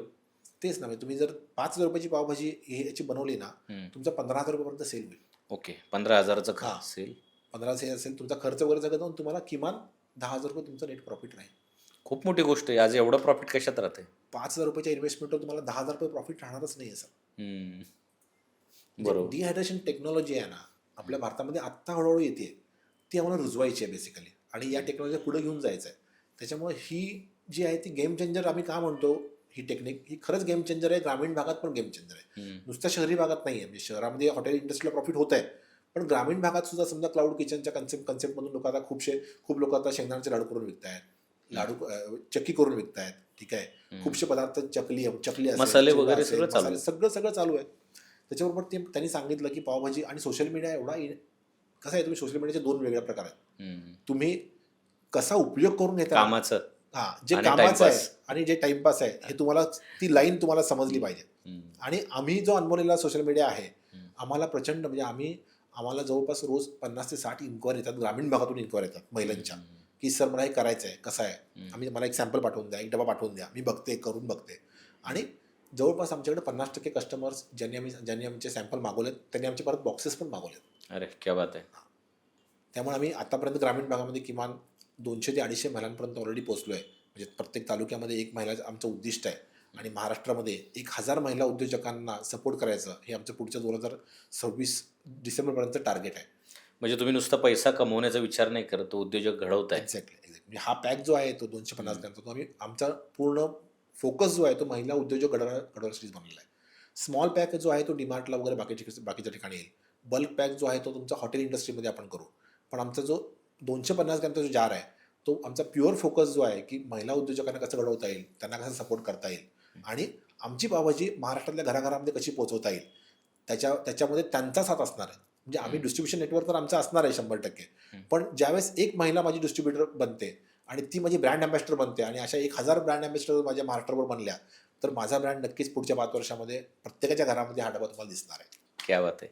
तेच ना, म्हणजे तुम्ही जर ₹5,000 पावभाजी याची बनवली ना, तुमचा ₹15,000 पर्यंत सेल होईल. ओके, 15,000चं हां. सेल. 15 असेल तुमचा खर्च वगैरे सगळं जाऊन तुम्हाला किमान ₹10,000 तुमचं नेट प्रॉफिट राहील. खूप मोठी गोष्ट आहे. आज एवढं प्रॉफिट कशात राहते? ₹5,000 इन्व्हेस्टमेंटवर तुम्हाला ₹10,000 प्रॉफिट राहणारच नाही आहे सर. बरोबर. डिहायड्रेशन टेक्नॉलॉजी आहे ना, आपल्या भारतामध्ये आत्ता हळूहळू येते, ती आम्हाला रुजवायची आहे बेसिकली आणि या टेक्नॉलॉजी पुढे घेऊन जायचं आहे. त्याच्यामुळे ही जी आहे ती गेम चेंजर आम्ही का म्हणतो, ही टेक्निक ही खरंच गेम चेंजर आहे. ग्रामीण भागात पण गेम चेंजर आहे, नुसत्या शहरी भागात नाही आहे. म्हणजे शहरामध्ये हॉटेल इंडस्ट्रीला प्रॉफिट होत आहे, पण ग्रामीण भागात सुद्धा समजा क्लाउड किचनच्या कन्सेप्टमधून लोक आता खूप लोक आता शेंगदाण्याचे लाडू करून विकत आहेत, चक्की करून विकत आहेत. ठीक आहे, खूपशे पदार्थ चकली असेल, मसाले चिवडा वगैरे असेल, सगळं चालू आहे. सगळं चालू आहे. त्याच्याबरोबर त्यांनी सांगितलं की पावभाजी आणि सोशल मीडिया एवढा कसं आहे, तुम्ही सोशल मीडियाचे 2 वेगळ्या प्रकार आहेत. तुम्ही कसा उपयोग करून घेता कामाचं जे आणि कामाचं आहे टाइमपास. आणि जे टाइमपास आहे हे तुम्हाला ती लाईन तुम्हाला समजली पाहिजे. हम्म. आणि आम्ही जो अनुभवलेला सोशल मीडिया आहे हम्म. आम्हाला प्रचंड म्हणजे आम्हाला जवळपास रोज 50 ते 60 इन्क्वायरी येतात, ग्रामीण भागातून इन्क्वायरी येतात महिलांच्या, की सर मला हे करायचं आहे, कसं आहे, मला एक सॅम्पल पाठवून द्या, एक डबा पाठवून द्या, मी बघते, करून बघते. आणि जवळपास आमच्याकडे 50% कस्टमर्स ज्यांनी आमचे सॅम्पल मागवलेत त्यांनी आमचे परत बॉक्सेस पण मागवलेत. अरे क्या बात आहे. त्यामुळे आम्ही आतापर्यंत ग्रामीण भागामध्ये किमान 200 ते 250 महिलांपर्यंत ऑलरेडी पोहोचलो आहे. म्हणजे प्रत्येक तालुक्यामध्ये एक महिला आमचं उद्दिष्ट आहे. आणि महाराष्ट्रामध्ये 1000 महिला उद्योजकांना सपोर्ट करायचं हे आमचं पुढच्या 2026 डिसेंबरपर्यंत टार्गेट आहे. म्हणजे तुम्ही नुसता पैसा कमवण्याचा विचार नाही करत, तो उद्योजक घडवताय. एक्झॅक्टली. म्हणजे हा पॅक जो आहे तो 250 ग्रॅमचा, तो आम्ही आमचा पूर्ण फोकस जो आहे तो महिला उद्योजक घडवण्यासाठीच बनलेला आहे. स्मॉल पॅक जो आहे तो डीमार्टला वगैरे बाकीच्या ठिकाणी येईल. बल्क पॅक जो आहे तो तुमचा हॉटेल इंडस्ट्रीमध्ये आपण करू. पण आमचा जो 250 ग्रॅमचा जो जार आहे तो आमचा प्युअर फोकस जो आहे की महिला उद्योजकांना कसं घडवता येईल, त्यांना कसं सपोर्ट करता येईल आणि आमची पावभाजी महाराष्ट्रातल्या घराघरामध्ये कशी पोहोचवता येईल त्याच्यामध्ये त्यांचा साथ असणार आहे. म्हणजे आम्ही डिस्ट्रीब्युशन नेटवर्क तर आमचं असणार आहे 100%. पण ज्यावेळेस एक महिला माझी डिस्ट्रीब्युटर बनते आणि ती माझी ब्रँड अँबॅसेडर बनते आणि अशा 1000 ब्रँड अँबॅसेडर माझ्या महाराष्ट्रावर बनल्या तर माझा ब्रँड नक्कीच पुढच्या 5 वर्षामध्ये प्रत्येकाच्या घरामध्ये हा डबा तुम्हाला दिसणार आहे. क्या बात आहे.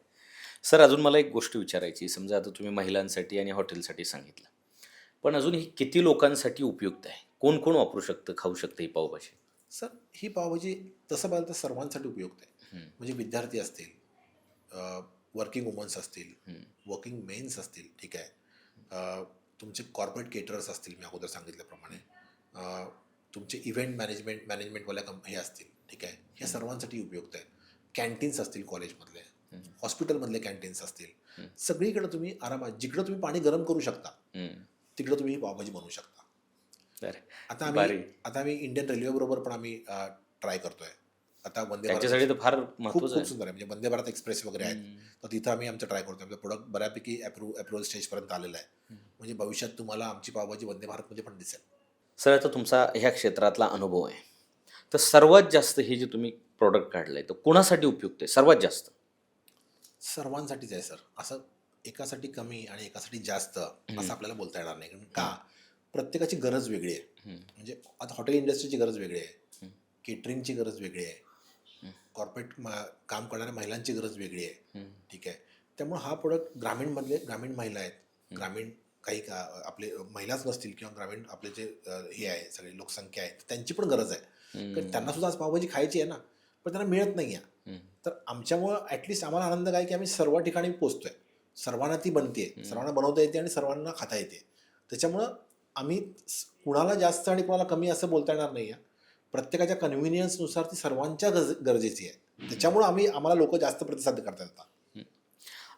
सर अजून मला एक गोष्ट विचारायची. समजा आता तुम्ही महिलांसाठी आणि हॉटेलसाठी सांगितलं, पण अजून ही किती लोकांसाठी उपयुक्त आहे? कोण कोण वापरू शकतं, खाऊ शकतं ही पावभाजी? सर ही पावभाजी तसं पाहिलं तर सर्वांसाठी उपयुक्त आहे. म्हणजे विद्यार्थी असतील, वर्किंग वुमन्स असतील, वर्किंग मेन्स असतील, ठीक आहे, तुमचे कॉर्पोरेट केटरर्स असतील, मी अगोदर सांगितल्याप्रमाणे, तुमचे इव्हेंट मॅनेजमेंटवाल्या हे असतील, ठीक आहे, ह्या सर्वांसाठी उपयुक्त आहे. कॅन्टीन्स असतील कॉलेजमधले, हॉस्पिटलमधले कॅन्टीन्स असतील, सगळीकडे तुम्ही आरामात जिकडं तुम्ही पाणी गरम करू शकता तिकडं तुम्ही ही पावभाजी बनवू शकता. आता आम्ही इंडियन रेल्वे बरोबर पण आम्ही ट्राय करतोय. आता वंदे भारत त्याच्यासाठी तर फार खूप महत्त्वाचं खूप आहे. सुंदर आहे. म्हणजे वंदे भारत एक्सप्रेस वगैरे आहेत, तर तिथं आम्ही आमचं ट्राय करतोय. आमचं प्रोडक्ट बऱ्यापैकी अप्रुव्हल स्टेजपर्यंत आलेलं आहे. म्हणजे भविष्यात तुम्हाला आमची पावभाजी वंदे भारतमध्ये पण दिसेल. सर आता तुमचा ह्या क्षेत्रातला अनुभव आहे, तर सर्वात जास्त हे जे तुम्ही प्रोडक्ट काढलंय तर कोणासाठी उपयुक्त आहे सर्वात जास्त? सर्वांसाठीच आहे सर. असं एकासाठी कमी आणि एकासाठी जास्त असं आपल्याला बोलता येणार नाही. कारण का प्रत्येकाची गरज वेगळी आहे. म्हणजे आता हॉटेल इंडस्ट्रीची गरज वेगळी आहे, केटरिंगची गरज वेगळी आहे, कॉर्पोरेट काम करणाऱ्या महिलांची गरज वेगळी आहे, ठीक आहे. त्यामुळे हा प्रोडक्ट ग्रामीण महिला आहेत, ग्रामीण काही आपले महिलाच नसतील किंवा ग्रामीण आपले जे हे आहे सगळी लोकसंख्या आहे त्यांची पण गरज आहे. कारण त्यांना सुद्धा आज पावभाजी खायची आहे ना, पण त्यांना मिळत नाही आहे. तर आमच्यामुळं ॲटलिस्ट आम्हाला आनंद काय की आम्ही सर्व ठिकाणी पोचतोय, सर्वांना ती बनते, सर्वांना बनवता येते आणि सर्वांना खाता येते. त्याच्यामुळं आम्ही कुणाला जास्त आणि कुणाला कमी असं बोलता येणार नाही आहे. प्रत्येकाच्या कन्व्हिनियन्सनुसार ती सर्वांच्या गरजेची आहे. त्याच्यामुळं आम्हाला लोक जास्त प्रतिसाद करता येतात.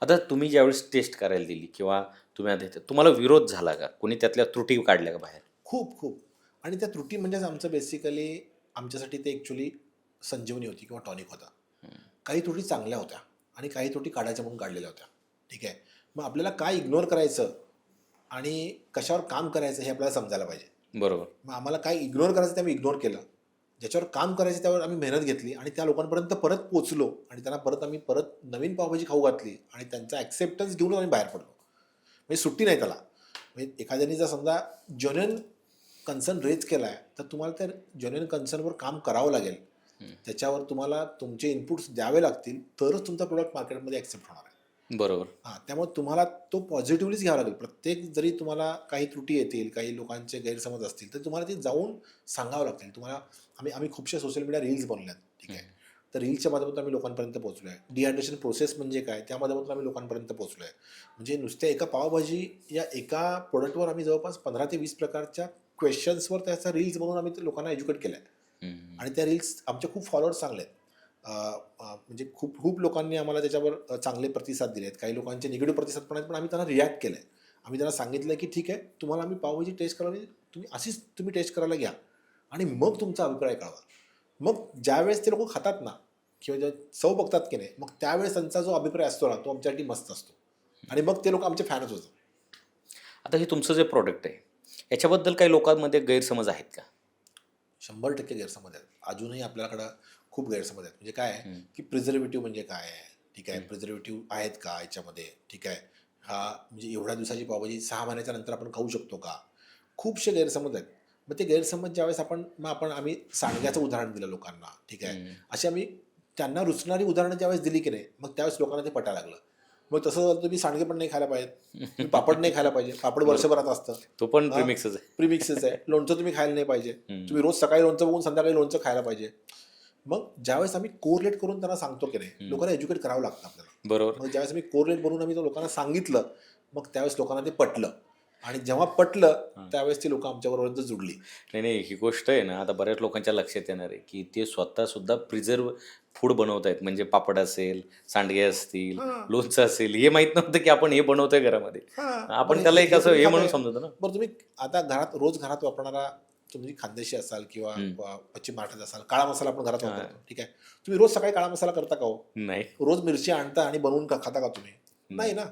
आता तुम्ही ज्यावेळेस टेस्ट करायला दिली किंवा तुम्ही आता तुम्हाला विरोध झाला का? कोणी त्यातल्या त्रुटी काढल्या का बाहेर? खूप. आणि त्या त्रुटी म्हणजेच आमचं बेसिकली आमच्यासाठी ते ॲक्च्युली संजीवनी होती किंवा टॉनिक होता. काही त्रुटी चांगल्या होत्या आणि काही त्रुटी काढायच्या म्हणून काढलेल्या होत्या, ठीक आहे. मग आपल्याला काय इग्नोर करायचं आणि कशावर काम करायचं हे आपल्याला समजायला पाहिजे. बरोबर. मग आम्हाला काय इग्नोर करायचं ते आम्ही इग्नोर केलं, ज्याच्यावर काम करायचं त्यावर आम्ही मेहनत घेतली आणि त्या लोकांपर्यंत परत पोचलो आणि त्यांना आम्ही नवीन पावभाजी खाऊ घातली आणि त्यांचा ॲक्सेप्टन्स घेऊन आम्ही बाहेर पडलो. म्हणजे सुट्टी नाही त्याला. म्हणजे एखाद्याने जर समजा जेन्युइन कन्सर्न रेज केला आहे तर तुम्हाला त्या जेन्युइन कन्सर्नवर काम करावं लागेल. त्याच्यावर तुम्हाला तुमचे इनपुट्स द्यावे लागतील तरच तुमचा प्रोडक्ट मार्केटमध्ये ॲक्सेप्ट होणार आहे. बरोबर. त्यामुळे तुम्हाला तो पॉझिटिव्हलीच घ्यावा लागेल. प्रत्येक जरी तुम्हाला काही त्रुटी येतील, काही लोकांचे गैरसमज असतील तर तुम्हाला ते जाऊन सांगावं लागतील. तुम्हाला आम्ही खूपशा सोशल मीडिया रील्स बनवल्यात, ठीक आहे. तर रील्सच्या माध्यमातून आम्ही लोकांपर्यंत पोहोचलो आहे. डिहायड्रेशन प्रोसेस म्हणजे काय त्या माध्यमातून आम्ही लोकांपर्यंत पोहोचलो आहे. म्हणजे नुसत्या एका पावभाजी या एका प्रोडक्टवर आम्ही जवळपास 15 ते 20 प्रकारच्या क्वेश्चन्सवर त्याचा रील्स बनवून आम्ही ते लोकांना एज्युकेट केलं आहे. आणि त्या रील्स आमचे खूप फॉलोअर्स चांगले आहेत. म्हणजे खूप लोकांनी आम्हाला त्याच्यावर चांगले प्रतिसाद दिले आहेत. काही लोकांचे निगेटिव्ह प्रतिसाद पण आहेत, पण आम्ही त्यांना रिॲक्ट केलं आहे. आम्ही त्यांना सांगितलं की ठीक आहे, तुम्हाला आम्ही पावभाजी टेस्ट करावी, तुम्ही टेस्ट करायला घ्या आणि मग तुमचा अभिप्राय कळवा. मग ज्यावेळेस ते लोक खातात ना किंवा ज्या चव बघतात की नाही, मग त्यावेळेस त्यांचा जो अभिप्राय असतो ना तो आमच्यासाठी मस्त असतो आणि मग ते लोक आमचे फॅनच होतात. आता हे तुमचं जे प्रोडक्ट आहे याच्याबद्दल काही लोकांमध्ये गैरसमज आहेत का? 100% गैरसमज आहेत. अजूनही आपल्याकडं खूप गैरसमज आहेत. म्हणजे काय आहे की प्रिझर्वेटिव्ह म्हणजे काय आहे, ठीक आहे, प्रिझर्वेटिव्ह आहेत का याच्यामध्ये, ठीक आहे, हा म्हणजे एवढ्या दिवसाची पावभाजी 6 महिन्याच्या नंतर आपण खाऊ शकतो का? खूपशे गैरसमज आहेत. मग ते गैरसमज ज्यावेळेस आम्ही सांडग्याचं उदाहरण दिलं लोकांना, ठीक आहे. अशी आम्ही त्यांना रुचणारी उदाहरणं ज्यावेळेस दिली की नाही, मग त्यावेळेस लोकांना ते पटायला लागलं. मग तसं झालं तुम्ही सांडगे पण नाही खायला पाहिजेत, तुम्ही पापड नाही खायला पाहिजे. पापड वर्षभरात असतं, तो पण प्रीमिक्सच आहे. प्रीमिक्सच आहे. लोणचं तुम्ही खायला नाही पाहिजे. तुम्ही रोज सकाळी लोणचं बघून संध्याकाळी लोणचं खायला पाहिजे. मग ज्यावेळेस आम्ही कोरिलेट करून त्यांना सांगतो की नाही, लोकांना एज्युकेट करावं लागतं आपल्याला. बरोबर. मग ज्यावेळेस आम्ही कोरिलेट बनवून आम्ही लोकांना सांगितलं, मग त्यावेळेस लोकांना ते पटलं. आणि जेव्हा पटलं त्यावेळेस ती लोक आमच्याबरोबर जुडली. नाही, ही गोष्ट आहे ना, आता बऱ्याच लोकांच्या लक्षात येणार आहे की ते स्वतः सुद्धा प्रिझर्व फूड बनवत आहेत. म्हणजे पापड असेल, सांडगे असतील, लोणचं असेल, हे माहित नव्हतं की आपण हे बनवतोय घरामध्ये. आपण त्याला एक असं हे म्हणून समजतो ना. बरं, तुम्ही आता रोज घरात वापरणारा तुम्ही खानदेशी असाल किंवा पश्चिम महाराष्ट्रात असाल, काळा मसाला आपण घरात वापरतो, ठीक आहे. तुम्ही रोज सकाळी काळा मसाला करता का हो? नाही. रोज मिरची आणता आणि बनवून खाता का तुम्ही? नाही ना.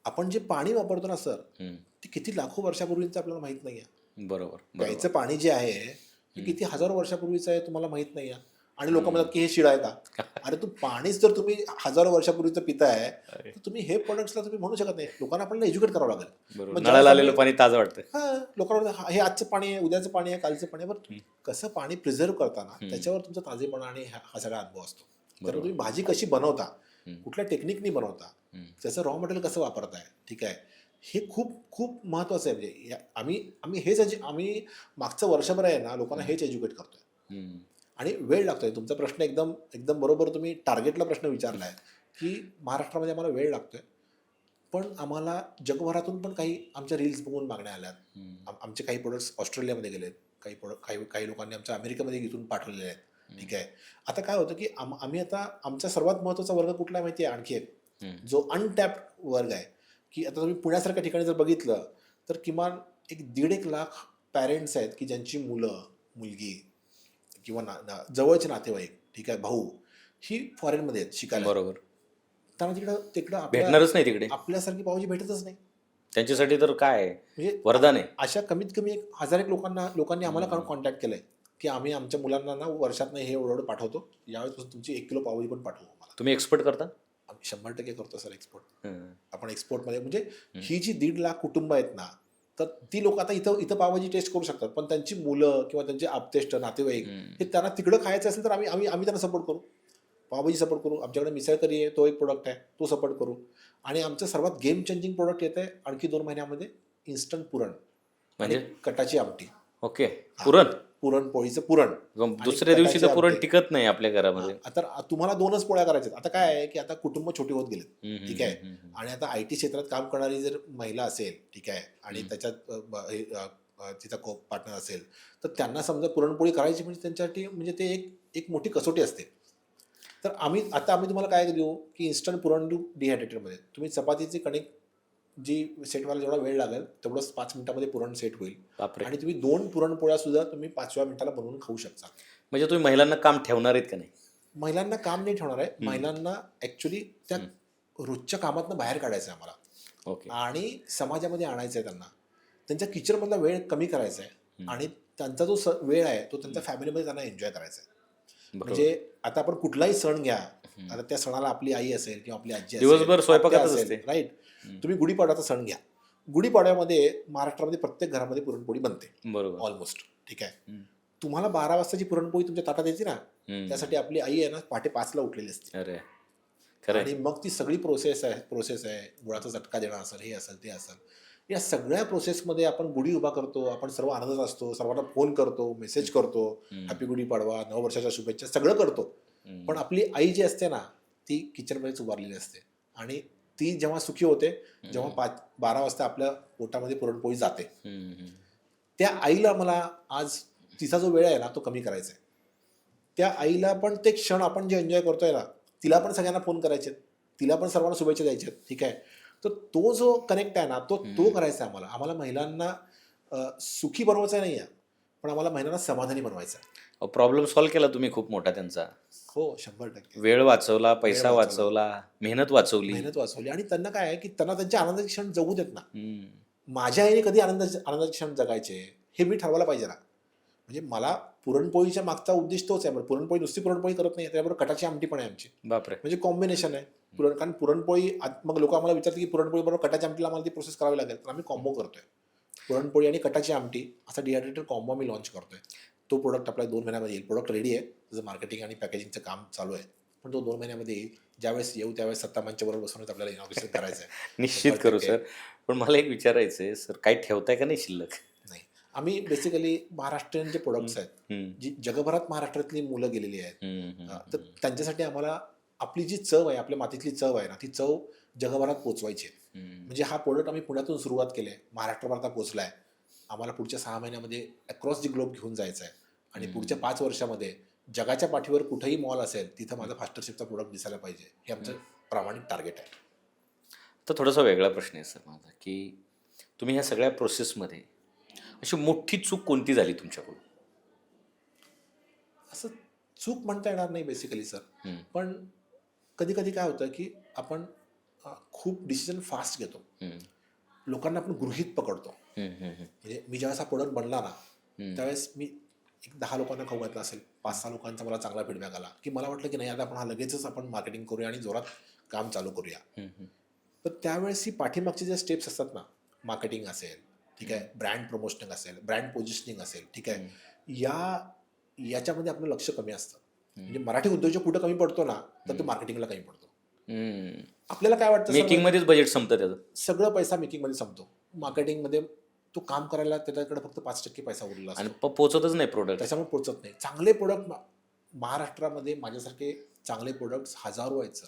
आपण जे पाणी वापरतो ना सर, ते किती लाखो वर्षापूर्वीचं आपल्याला माहित नाहीये. बरोबर. प्यायचं पाणी जे आहे हे किती हजारो वर्षापूर्वीचं आहे तुम्हाला माहित नाहीये. आणि लोक म्हणतात की हे शिळ आहे का? अरे तू पाणीच जर तुम्ही हजारो वर्षापूर्वीचं पिताय, तर तुम्ही हे प्रोडक्ट्सला तुम्ही म्हणू शकत नाही. लोकांना आपल्याला एज्युकेट करावं लागेल. नळाला आलेलं पाणी ताजं वाटतं. लोकांना हे आजचं पाणी आहे, उद्याचं पाणी आहे, कालचं पाणी आहे. बरं, कसं पाणी प्रिझर्व्ह करताना त्याच्यावर तुमचा ताजेपणा आणि हा सगळा अनुभव असतो. तर तुम्ही भाजी कशी बनवता, कुठल्या टेक्निकनी बनवता, त्याचं रॉ मटेरियल कसं वापरताय, ठीक आहे, हे खूप खूप महत्वाचं आहे. म्हणजे आम्ही मागचं वर्षभर आहे ना लोकांना हेच एज्युकेट करतोय. आणि वेळ लागतोय. तुमचा प्रश्न एकदम एकदम बरोबर, तुम्ही टार्गेटला प्रश्न विचारला आहे की महाराष्ट्रामध्ये आम्हाला वेळ लागतोय, पण आम्हाला जगभरातून पण काही आमच्या रील्स बघून मागण्या आल्यात. आमचे काही प्रोडक्ट्स ऑस्ट्रेलियामध्ये गेलेत, काही लोकांनी आमच्या अमेरिकेमध्ये इथून पाठवलेले आहेत, ठीक आहे. आता काय होतं की आम्ही आता आमचा सर्वात महत्त्वाचा वर्ग कुठला आहे माहिती आहे? आणखी एक जो अनटॅप्ड वर्ग आहे, की आता तुम्ही पुण्यासारख्या ठिकाणी जर बघितलं तर किमान 1.5 लाख पॅरेंट्स आहेत की ज्यांची मुलं, मुलगी किंवा जवळचे नातेवाईक, ठीक आहे, भाऊ, ही फॉरेनमध्ये आहेत शिकायला. बरोबर. त्यांना तिकडं भेटणारच नाही तिकडे. आपल्यासारखी पावजी भेटतच नाही. त्यांच्यासाठी तर काय म्हणजे वरदान आहे. अशा कमीत कमी 1000 लोकांनी आम्हाला कॉन्टॅक्ट केलंय की आम्ही आमच्या मुलांना ना वर्षात हे एवढं पाठवतो, यावेळेस तुमची 1 किलो पावजी पण पाठवू मला. तुम्ही एक्सपोर्ट करता? आम्ही 100% करतो सर एक्सपोर्ट. आपण एक्सपोर्टमध्ये म्हणजे ही जी 1.5 लाख कुटुंब आहेत ना, तर ती लोक आता इथं पावभाजी टेस्ट करू शकतात, पण त्यांची मुलं किंवा त्यांचे आप्तेष्ट नातेवाईक हे त्यांना तिकडं खायचं असेल तर आम्ही त्यांना सपोर्ट करू, पावभाजी सपोर्ट करू. आमच्याकडे मिसळ करी आहे, तो एक प्रोडक्ट आहे, तो सपोर्ट करू. आणि आमचं सर्वात गेम चेंजिंग प्रोडक्ट येत आहे आणखी 2 महिन्यामध्ये, इन्स्टंट पुरण म्हणजे कटाची आमटी. ओके. पुरणपोळीचं पुरण. दुसऱ्या दिवशी तर पुरण टिकत नाही आपल्या घरामध्ये. आता तुम्हाला 2च पोळ्या करायच्यात. आता काय आहे की आता कुटुंब छोटी होत गेलेत, ठीक आहे. आणि आता IT क्षेत्रात काम करणारी जर महिला असेल, ठीक आहे, आणि त्याच्यात तिचा पार्टनर असेल, तर त्यांना समजा पुरणपोळी करायची म्हणजे त्यांच्यासाठी म्हणजे ते एक मोठी कसोटी असते. तर आम्ही तुम्हाला काय देऊ की इन्स्टंट पुरण देऊ डिहायड्रेटेडमध्ये. तुम्ही चपातीची कणिक जी सेट व्हायला जेवढा वेळ लागेल तेवढंच 5 मिनिटामध्ये पुरण सेट होईल. आणि तुम्ही 2 पुरणपोळ्या सुद्धा तुम्ही 5व्या मिनिटाला बनवून खाऊ शकता. म्हणजे तुम्ही महिलांना काम ठेवणार आहेत का नाही? महिलांना काम नाही ठेवणार आहे. महिलांना ॲक्च्युली त्या रोजच्या कामातनं बाहेर काढायचं आहे आम्हाला. ओके. आणि समाजामध्ये आणायचं आहे त्यांना. त्यांच्या किचनमधला वेळ कमी करायचा आहे आणि त्यांचा जो वेळ आहे तो त्यांच्या फॅमिलीमध्ये त्यांना एन्जॉय करायचा आहे. म्हणजे आता आपण कुठलाही सण घ्या, आता त्या सणाला आपली आई असेल किंवा आपली आजी असेल, दिवसभर स्वयंपाकातच असते, राईट. तुम्ही गुढीपाडव्याचा सण घ्या. गुढीपाडव्यामध्ये महाराष्ट्रामध्ये प्रत्येक घरामध्ये पुरणपोळी बनते, बरोबर, ऑलमोस्ट, ठीक आहे. तुम्हाला 12 वाजताची पुरणपोळी तुमच्या ताटात यायची ना, त्यासाठी आपली आई आहे ना पहाटे 5ला उठलेली असते. अरे, आणि मग ती सगळी प्रोसेस आहे, गुळाचा झटका देणं असेल, हे असेल, ते असेल, या सगळ्या प्रोसेसमध्ये आपण गुढी उभा करतो, आपण सर्व आनंदात असतो, सर्वांना फोन करतो, मेसेज करतो, हॅपी गुढी पाडवा, नववर्षाच्या शुभेच्छा, सगळं करतो. पण आपली आई जी असते ना, ती किचनमध्येच उभारलेली असते. आणि ती जेव्हा सुखी होते, जेव्हा 12 वाजता आपल्या पोटामध्ये पुरणपोळी जाते, त्या आईला मला आज तिचा जो वेळ आहे ना तो कमी करायचा आहे. त्या आईला पण ते क्षण आपण जे एन्जॉय करतोय ना, तिला पण सगळ्यांना फोन करायचे, तिला पण सर्वांना शुभेच्छा द्यायच्या, ठीक आहे. तर तो जो कनेक्ट आहे ना तो करायचा आहे आम्हाला महिलांना सुखी बनवायचा नाही आहे, पण आम्हाला महिलांना समाधानी बनवायचा आहे. प्रॉब्लेम सॉल्व्ह केला तुम्ही खूप मोठा त्यांचा. हो, 100%. वेळ वाचवला, पैसा वाचवला, मेहनत वाचवली. आणि त्यांना काय आहे की त्यांना त्यांचे आनंदाचे क्षण जगू देत ना. माझ्या आईने कधी आनंदाचे क्षण जगायचे हे मी ठरवायला पाहिजे ना. म्हणजे मला पुरणपोळीच्या मागचा उद्देश तोच आहे. पुरणपोळी नुसती पुरणपोळी करत नाही, त्याबरोबर कटाची आमटी पण आहे आमची. बापरे, म्हणजे कॉम्बिनेशन आहे. कारण पुरणपोळी, मग लोक आम्हाला विचारतात की पुरणपोळी बरोबर कटाची आमटीला आम्हाला ती प्रोसेस करावी लागेल, तर आम्ही कॉम्बो करतोय. पुरणपोळी आणि कटाची आमटी असा डिहायड्रेटेड कॉम्बो मी लॉन्च करतोय. तो प्रोडक्ट आपल्या 2 महिन्यामध्ये येईल. प्रोडक्ट रेडी आहे. त्याचं मार्केटिंग आणि पॅकेजिंगचं काम चालू आहे. पण तो 2 महिन्यामध्ये येईल. ज्यावेळेस येऊ त्यावेळेस सत्तामांच्या बरोबर बसूनच आपल्याला इनॉग्रेशन करायचं आहे. निश्चित करू सर. पण मला एक विचारायचं आहे सर, काही ठेवताय का नाही शिल्लक? नाही. आम्ही बेसिकली महाराष्ट्रीयन जे प्रोडक्ट्स आहेत, हम्म, जी जगभरात महाराष्ट्रातली मुलं गेलेली आहेत. हम्म, तर त्यांच्यासाठी आम्हाला आपली जी चव आहे, आपल्या मातीतली चव आहे ना, ती चव जगभरात पोहोचवायची आहे. हम्म, म्हणजे हा प्रोडक्ट आम्ही पुण्यातून सुरुवात केली आहे. महाराष्ट्रभर आता पोहोचला आहे. आम्हाला पुढच्या 6 महिन्यामध्ये अक्रॉस दी ग्लोब घेऊन जायचं आहे. आणि पुढच्या 5 वर्षामध्ये जगाच्या पाठीवर कुठेही मॉल असेल तिथं माझा फास्टरशिपचा प्रोडक्ट दिसायला पाहिजे. हे आमचं प्रामाणिक टार्गेट आहे. तर थोडासा वेगळा प्रश्न आहे सर माझा, की तुम्ही ह्या सगळ्या प्रोसेसमध्ये अशी मोठी चूक कोणती झाली तुमच्याकडून? असं चूक म्हणता येणार नाही बेसिकली सर. हम्म, पण कधी कधी काय होतं की आपण खूप डिसिजन फास्ट घेतो. हम्म, लोकांना आपण गृहीत पकडतो. हम्म, हम्म, म्हणजे मी ज्यावेळेस हा प्रोडक्ट बनला ना, हम्म, त्यावेळेस मी एक 10 लोकांना खाऊ घातला असेल. 5-6 लोकांचा मला चांगला फीडबॅक आला की मला वाटलं की नाही आता आपण हा लगेचच आपण मार्केटिंग करूया आणि जोरात काम चालू करूया. हम्म, तर त्यावेळेस ही पाठीमागचे जे स्टेप्स असतात ना, मार्केटिंग असेल, ठीक आहे, ब्रँड प्रमोशनिंग असेल, ब्रँड पोझिशनिंग असेल, ठीक आहे, याच्यामध्ये आपलं लक्ष कमी असतं. म्हणजे मराठी उद्योजक कुठं कमी पडतो ना, तर तो मार्केटिंगला कमी पडतो. हम्म. आपल्याला काय वाटतं सर, मेकिंग मध्येच बजेट संपतं त्याचं. सगळं पैसा मेकिंगमध्ये संपतो. मार्केटिंगमध्ये तो काम करायला त्याच्याकडे फक्त 5% पैसा उरला आणि असतो. पोचतच नाही प्रोडक्ट. त्याच्यामुळे पोचत नाही. चांगले प्रोडक्ट महाराष्ट्रामध्ये माझ्यासारखे चांगले प्रोडक्ट्स हजारो आहेत सर.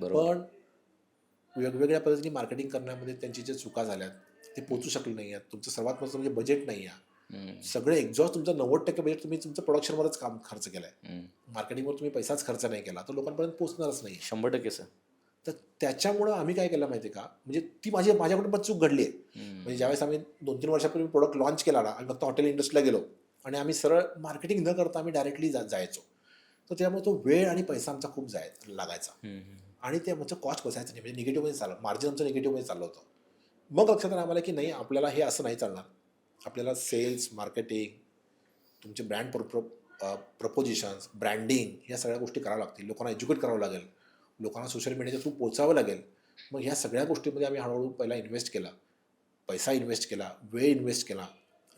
बरोबर. पण वेगवेगळ्या पद्धतीने मार्केटिंग करण्यामध्ये त्यांची जे चुका झाल्यात ते पोचू शकले नाही आहेत. तुमचं सर्वात महत्त्वाचं म्हणजे बजेट नाही आहे. सगळे एक्झॉस्ट तुमचं 90% बजेट तुम्ही तुमचं प्रोडक्शनवरच काम खर्च केलाय. मार्केटिंगवर तुम्ही पैसाच खर्च नाही केला तर लोकांपर्यंत पोहोचणारच नाही. 100% सर. तर त्याच्यामुळं आम्ही काय केलं माहिती आहे का, म्हणजे ती माझ्याकडून पण चूक घडली आहे. म्हणजे ज्यावेळेस आम्ही 2-3 वर्षापूर्वी प्रोडक्ट लॉन्च केला ना, आम्ही फक्त हॉटेल इंडस्ट्रीला गेलो आणि आम्ही सरळ मार्केटिंग न करता आम्ही डायरेक्टली जायचो. तर त्यामुळे तो वेळ आणि पैसा आमचा खूप लागायचा आणि ते आमचं कॉस्ट बसायचं नाही. म्हणजे निगेटिव्हमध्ये चाललं, मार्जिन आमचं निगेटिव्हमध्ये चाललं होतं. मग लक्षात आलं आम्हाला की नाही, आपल्याला हे असं नाही चालणार. आपल्याला सेल्स, मार्केटिंग, तुमचे ब्रँड प्रपोजिशन्स, ब्रँडिंग ह्या सगळ्या गोष्टी कराव्या लागतील. लोकांना एज्युकेट करावं लागेल, लोकांना सोशल मीडियाच्या थ्रू पोचावं लागेल. मग ह्या सगळ्या गोष्टीमध्ये आम्ही हळूहळू पहिला इन्व्हेस्ट केला, पैसा इन्व्हेस्ट केला, वेळ इन्व्हेस्ट केला,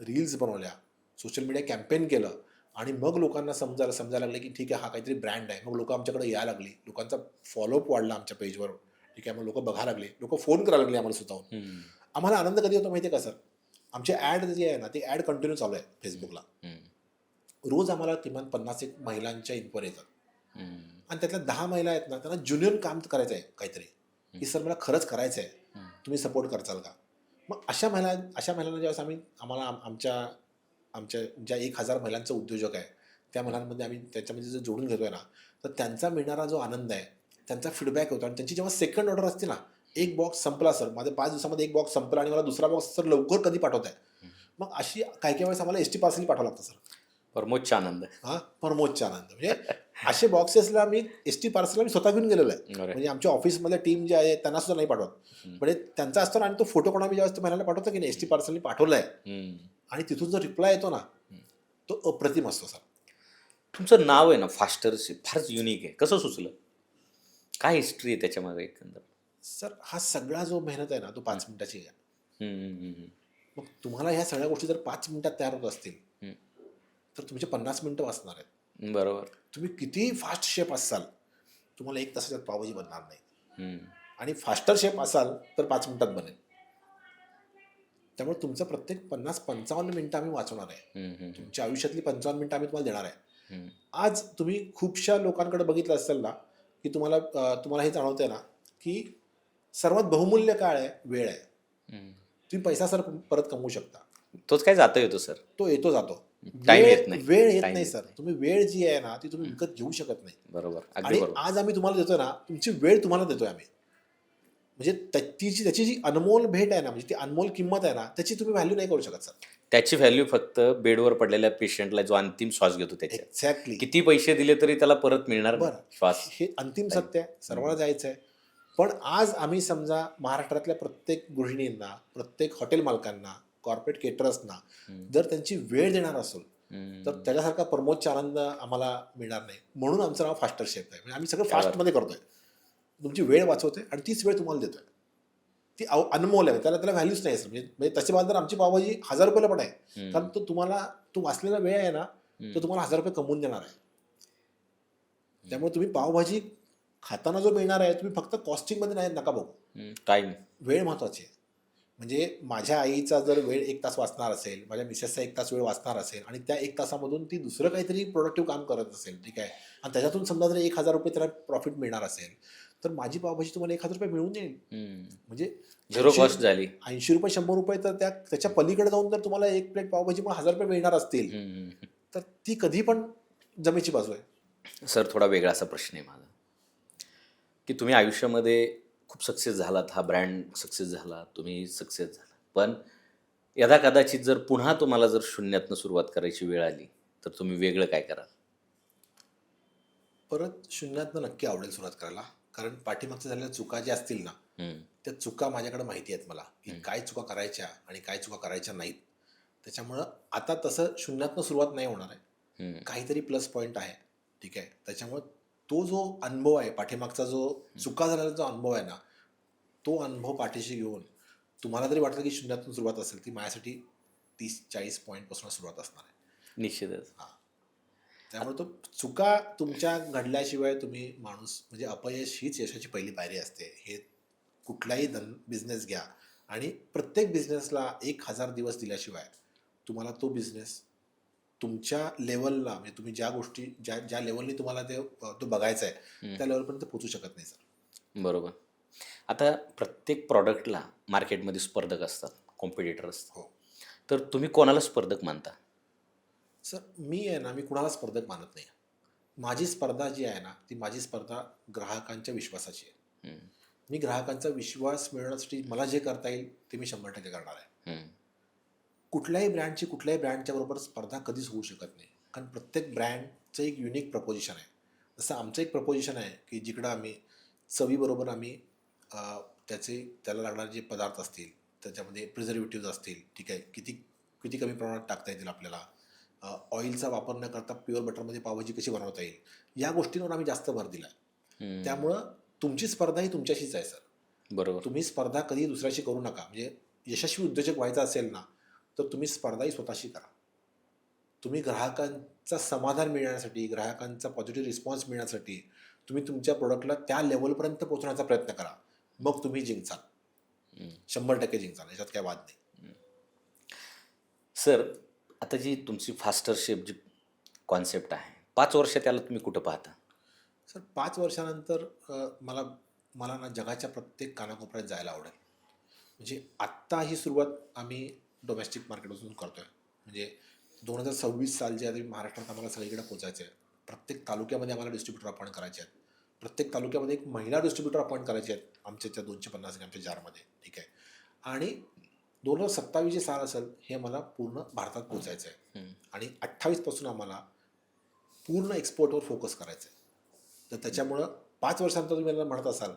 रील्स बनवल्या, सोशल मीडिया कॅम्पेन केलं आणि मग लोकांना समजायला लागले की ठीक आहे, हा काहीतरी ब्रँड आहे. मग लोक आमच्याकडे यायला लागली, लोकांचा फॉलोअप वाढला आमच्या पेजवर, ठीक आहे. मग लोक बघायला लागले, लोक फोन करायला लागले आम्हाला स्वतःहून. आम्हाला आनंद कधी होतो माहिती आहे का सर, आमचे ॲड जे आहे ना, ते ॲड कंटिन्यू चालू आहे फेसबुकला. रोज आम्हाला किमान 50 महिलांच्या इन्क्वायरी येतात आणि त्यातल्या 10 महिला आहेत ना, त्यांना ज्युनियर काम करायचं आहे काहीतरी, की सर मला खरंच करायचं आहे, तुम्ही सपोर्ट करचाल का. मग अशा महिलांना ज्यावेळेस आमच्या ज्या 1000 महिलांचा उद्योजक आहे त्या महिलांमध्ये आम्ही त्याच्यामध्ये जर जोडून घेतोय ना, तर त्यांचा मिळणारा जो आनंद आहे, त्यांचा फीडबॅक होतो आणि त्यांची जेव्हा सेकंड ऑर्डर असते ना, एक बॉक्स संपला सर, माझे 5 दिवसामध्ये एक बॉक्स संपला आणि मला दुसरा बॉक्स सर लवकर कधी पाठवत आहे. मग अशी काही वेळेस आम्हाला एसटी पार्सल पाठवावं लागतं सर. परमोच्च आनंद. परमोच्च आनंद. म्हणजे असे बॉक्सेसला मी एसटी पार्सलला मी स्वतः घेऊन गेलेलो आहे. म्हणजे आमच्या ऑफिसमध्ये टीम जे आहे त्यांना सुद्धा नाही पाठवत. म्हणजे त्यांचा असतो ना, आणि तो फोटो कोणा मी ज्यावेळेस महिन्याला पाठवतो की नाही, एसटी पार्सलनी पाठवलं आहे आणि तिथून जो रिप्लाय येतो ना, तो अप्रतिम असतो सर. तुमचं नाव आहे ना फास्टरशिप, फारच युनिक आहे. कसं सुचलं, काय हिस्ट्री आहे त्याच्यामागे एकंदर? सर हा सगळा जो मेहनत आहे ना, तो 5 मिनिटाची आहे. मग तुम्हाला ह्या सगळ्या गोष्टी जर 5 मिनिटात तयार होत असतील तर तुमचे 50 मिनिटं वाचणार आहेत. बरोबर. तुम्ही किती फास्ट शेप असाल, तुम्हाला 1 तासाच्यात पावभाजी बनणार नाही. आणि फास्टर शेप असाल तर 5 मिनिटात बनेल. त्यामुळे तुमचं प्रत्येक 50-55 मिनिटं आम्ही वाचवणार आहे. तुमच्या आयुष्यातली 55 मिनिटं आम्ही तुम्हाला देणार आहे. आज तुम्ही खूपशा लोकांकडे बघितलं असेल ना, की तुम्हाला हे जाणवतंय ना, की सर्वात बहुमूल्य काळ आहे, वेळ आहे. तुम्ही पैसा सर परत कमवू शकता, तोच काय जाता येतो सर, तो येतो जातो. टाइम येत नाही. वेळ येत नाही सर. तुम्ही वेळ जी आहे ना, ती तुम्ही विकत घेऊ शकत नाही. बरोबर, आणि अगदी बरोबर. आज आम्ही तुम्हाला देतोय ना, तुमची वेळ तुम्हाला देतोय आम्ही. म्हणजे त्याची जी अनमोल भेट आहे ना, म्हणजे ती अनमोल किंमत आहे ना, त्याची तुम्ही व्हॅल्यू नाही करू शकत सर. त्याची व्हॅल्यू फक्त बेडवर पडलेल्या पेशंटला जो अंतिम श्वास घेतो त्याच्या. एक्झॅक्टली. किती पैसे दिले तरी त्याला परत मिळणार नाही बरं, श्वास. हे अंतिम सत्य आहे, सर्वांना जायचं आहे. पण आज आम्ही समजा महाराष्ट्रातल्या प्रत्येक गृहिणींना, प्रत्येक हॉटेल मालकांना, कॉर्पोरेट केटरर्सना जर त्यांची वेळ देणार असेल तर त्याच्यासारखा परमोच्च आनंद आम्हाला मिळणार नाही. म्हणून आमचं नाव फास्टर शेफ आहे. म्हणजे आम्ही सगळं फास्टमध्ये करतोय, तुमची वेळ वाचवतोय आणि तीच वेळ तुम्हाला देतोय. ती अनमोल आहे, त्याला व्हॅल्यूच नाही. म्हणजे तशी बात तर आमची पावभाजी 1000 रुपयाला पण आहे. कारण तो तुम्हाला तो वाचलेला वेळ आहे ना, तो तुम्हाला 1000 रुपये कमवून देणार आहे. त्यामुळे तुम्ही पावभाजी खाताना जो मिळणार आहे, तुम्ही फक्त कॉस्टिंगमध्ये नाही नका बघू. टाईम. वेळ महत्त्वाची आहे. म्हणजे माझ्या आईचा जर वेळ 1 तास वाचणार असेल, माझ्या मिसेसचा 1 तास वेळ वाचणार असेल आणि त्या 1 तासामधून ती दुसरं काहीतरी प्रोडक्टिव्ह काम करत असेल, ठीक आहे, आणि त्याच्यातून समजा जर 1000 रुपये त्याला प्रॉफिट मिळणार असेल, तर माझी पावभाजी तुम्हाला 1000 रुपये मिळून येईल. म्हणजे झिरो कॉस्ट झाली. 80 रुपये 100 रुपये, तर त्याच्या पलीकडे जाऊन जर तुम्हाला एक प्लेट पावभाजी पण 1000 रुपये मिळणार असतील, तर ती कधी पण जमेची बाजू आहे. सर, थोडा वेगळा असा प्रश्न आहे माझा, की तुम्ही आयुष्यामध्ये खूप सक्सेस झालात, हा ब्रँड सक्सेस झाला, तुम्ही सक्सेस झाला, पण यदा कदाचित जर पुन्हा तुम्हाला जर शून्यातनं सुरुवात करायची वेळ आली, तर तुम्ही वेगळं काय कराल? परत शून्यातनं नक्की आवडेल सुरुवात करायला. कारण पाठीमागच्या झालेल्या चुका ज्या असतील ना, त्या चुका माझ्याकडे माहिती आहेत मला, की काय चुका करायच्या आणि काय चुका करायच्या नाहीत. त्याच्यामुळं आता तसं शून्यातनं सुरुवात नाही होणार आहे. काहीतरी प्लस पॉईंट आहे, ठीक आहे. त्याच्यामुळं तो जो अनुभव आहे, पाठीमागचा जो चुका झालेला जो अनुभव आहे ना, तो अनुभव पाठीशी घेऊन तुम्हाला जरी वाटलं की शून्यातून सुरुवात असेल, ती माझ्यासाठी 30-40 पॉईंटपासून सुरुवात असणार आहे. निश्चितच. हां. त्यामुळे तो चुका तुमच्या घडल्याशिवाय तुम्ही माणूस म्हणजे अपयश हीच यशाची पहिली पायरी असते. हे कुठलाही बिझनेस घ्या आणि प्रत्येक बिझनेसला 1000 दिवस दिल्याशिवाय तुम्हाला तो बिझनेस तुमच्या लेवलला, म्हणजे तुम्ही ज्या गोष्टी ज्या लेवलनी तुम्हाला तो बघायचा आहे, त्या लेवलपर्यंत पोहोचू शकत नाही सर. बरोबर. आता प्रत्येक प्रॉडक्टला मार्केटमध्ये स्पर्धक असतात, कॉम्पिटिटर असतात. हो तर तुम्ही कोणाला स्पर्धक मानता? सर, मी आहे ना, मी कुणाला स्पर्धक मानत नाही. माझी स्पर्धा जी आहे ना, ती माझी स्पर्धा ग्राहकांच्या विश्वासाची आहे. मी ग्राहकांचा विश्वास मिळवण्यासाठी मला जे करता येईल ते मी 100% करणार आहे. कुठल्याही ब्रँडच्या बरोबर स्पर्धा कधीच होऊ शकत नाही. कारण प्रत्येक ब्रँडचं एक युनिक प्रपोजिशन आहे. जसं आमचं एक प्रपोजिशन आहे की जिकडं आम्ही चवीबरोबर आम्ही त्याला लागणारे जे पदार्थ असतील, त्याच्यामध्ये प्रिझर्वेटिव्ज असतील, ठीक आहे, किती कमी प्रमाणात टाकता येतील आपल्याला, ऑइलचा वापर न करता प्युअर बटरमध्ये पावभाजी कशी बनवता येईल, या गोष्टींवर आम्ही जास्त भर दिला आहे. त्यामुळं तुमची स्पर्धा ही तुमच्याशीच आहे सर. बरोबर. तुम्ही स्पर्धा कधी दुसऱ्याशी करू नका. म्हणजे यशस्वी उद्योजक व्हायचा असेल ना, तर तुम्ही स्पर्धाही स्वतःशी करा. तुम्ही ग्राहकांचा समाधान मिळण्यासाठी, ग्राहकांचा पॉझिटिव्ह रिस्पॉन्स मिळण्यासाठी तुम्ही तुमच्या प्रोडक्टला त्या लेवलपर्यंत पोहोचण्याचा प्रयत्न करा. मग तुम्ही जिंकचाल, 100% जिंकचाल, याच्यात काय वाद नाही. सर, आता जी तुमची फास्टर शेप जी कॉन्सेप्ट आहे, 5 वर्ष त्याला तुम्ही कुठं पाहता? सर, 5 वर्षानंतर मला ना जगाच्या प्रत्येक कानाकोपऱ्यात जायला आवडेल. म्हणजे आत्ता ही सुरुवात आम्ही डोमेस्टिक मार्केटपासून करतो आहे. म्हणजे 2026 साल जे आहे महाराष्ट्रात आम्हाला सगळीकडे पोचायचं आहे. प्रत्येक तालुक्यामध्ये आम्हाला डिस्ट्रीब्युटर अपॉइंट करायचे आहेत. प्रत्येक तालुक्यामध्ये एक महिला डिस्ट्रीब्युटर अपॉइंट करायचे आहेत आमच्या त्या 250 आमच्या जारमध्ये, ठीक आहे. आणि 2027 जे साल असेल हे मला पूर्ण भारतात पोचायचं आहे. आणि 28 पासून आम्हाला पूर्ण एक्सपोर्टवर फोकस करायचं आहे. तर त्याच्यामुळं 5 वर्षांतर तुम्ही मला म्हणत असाल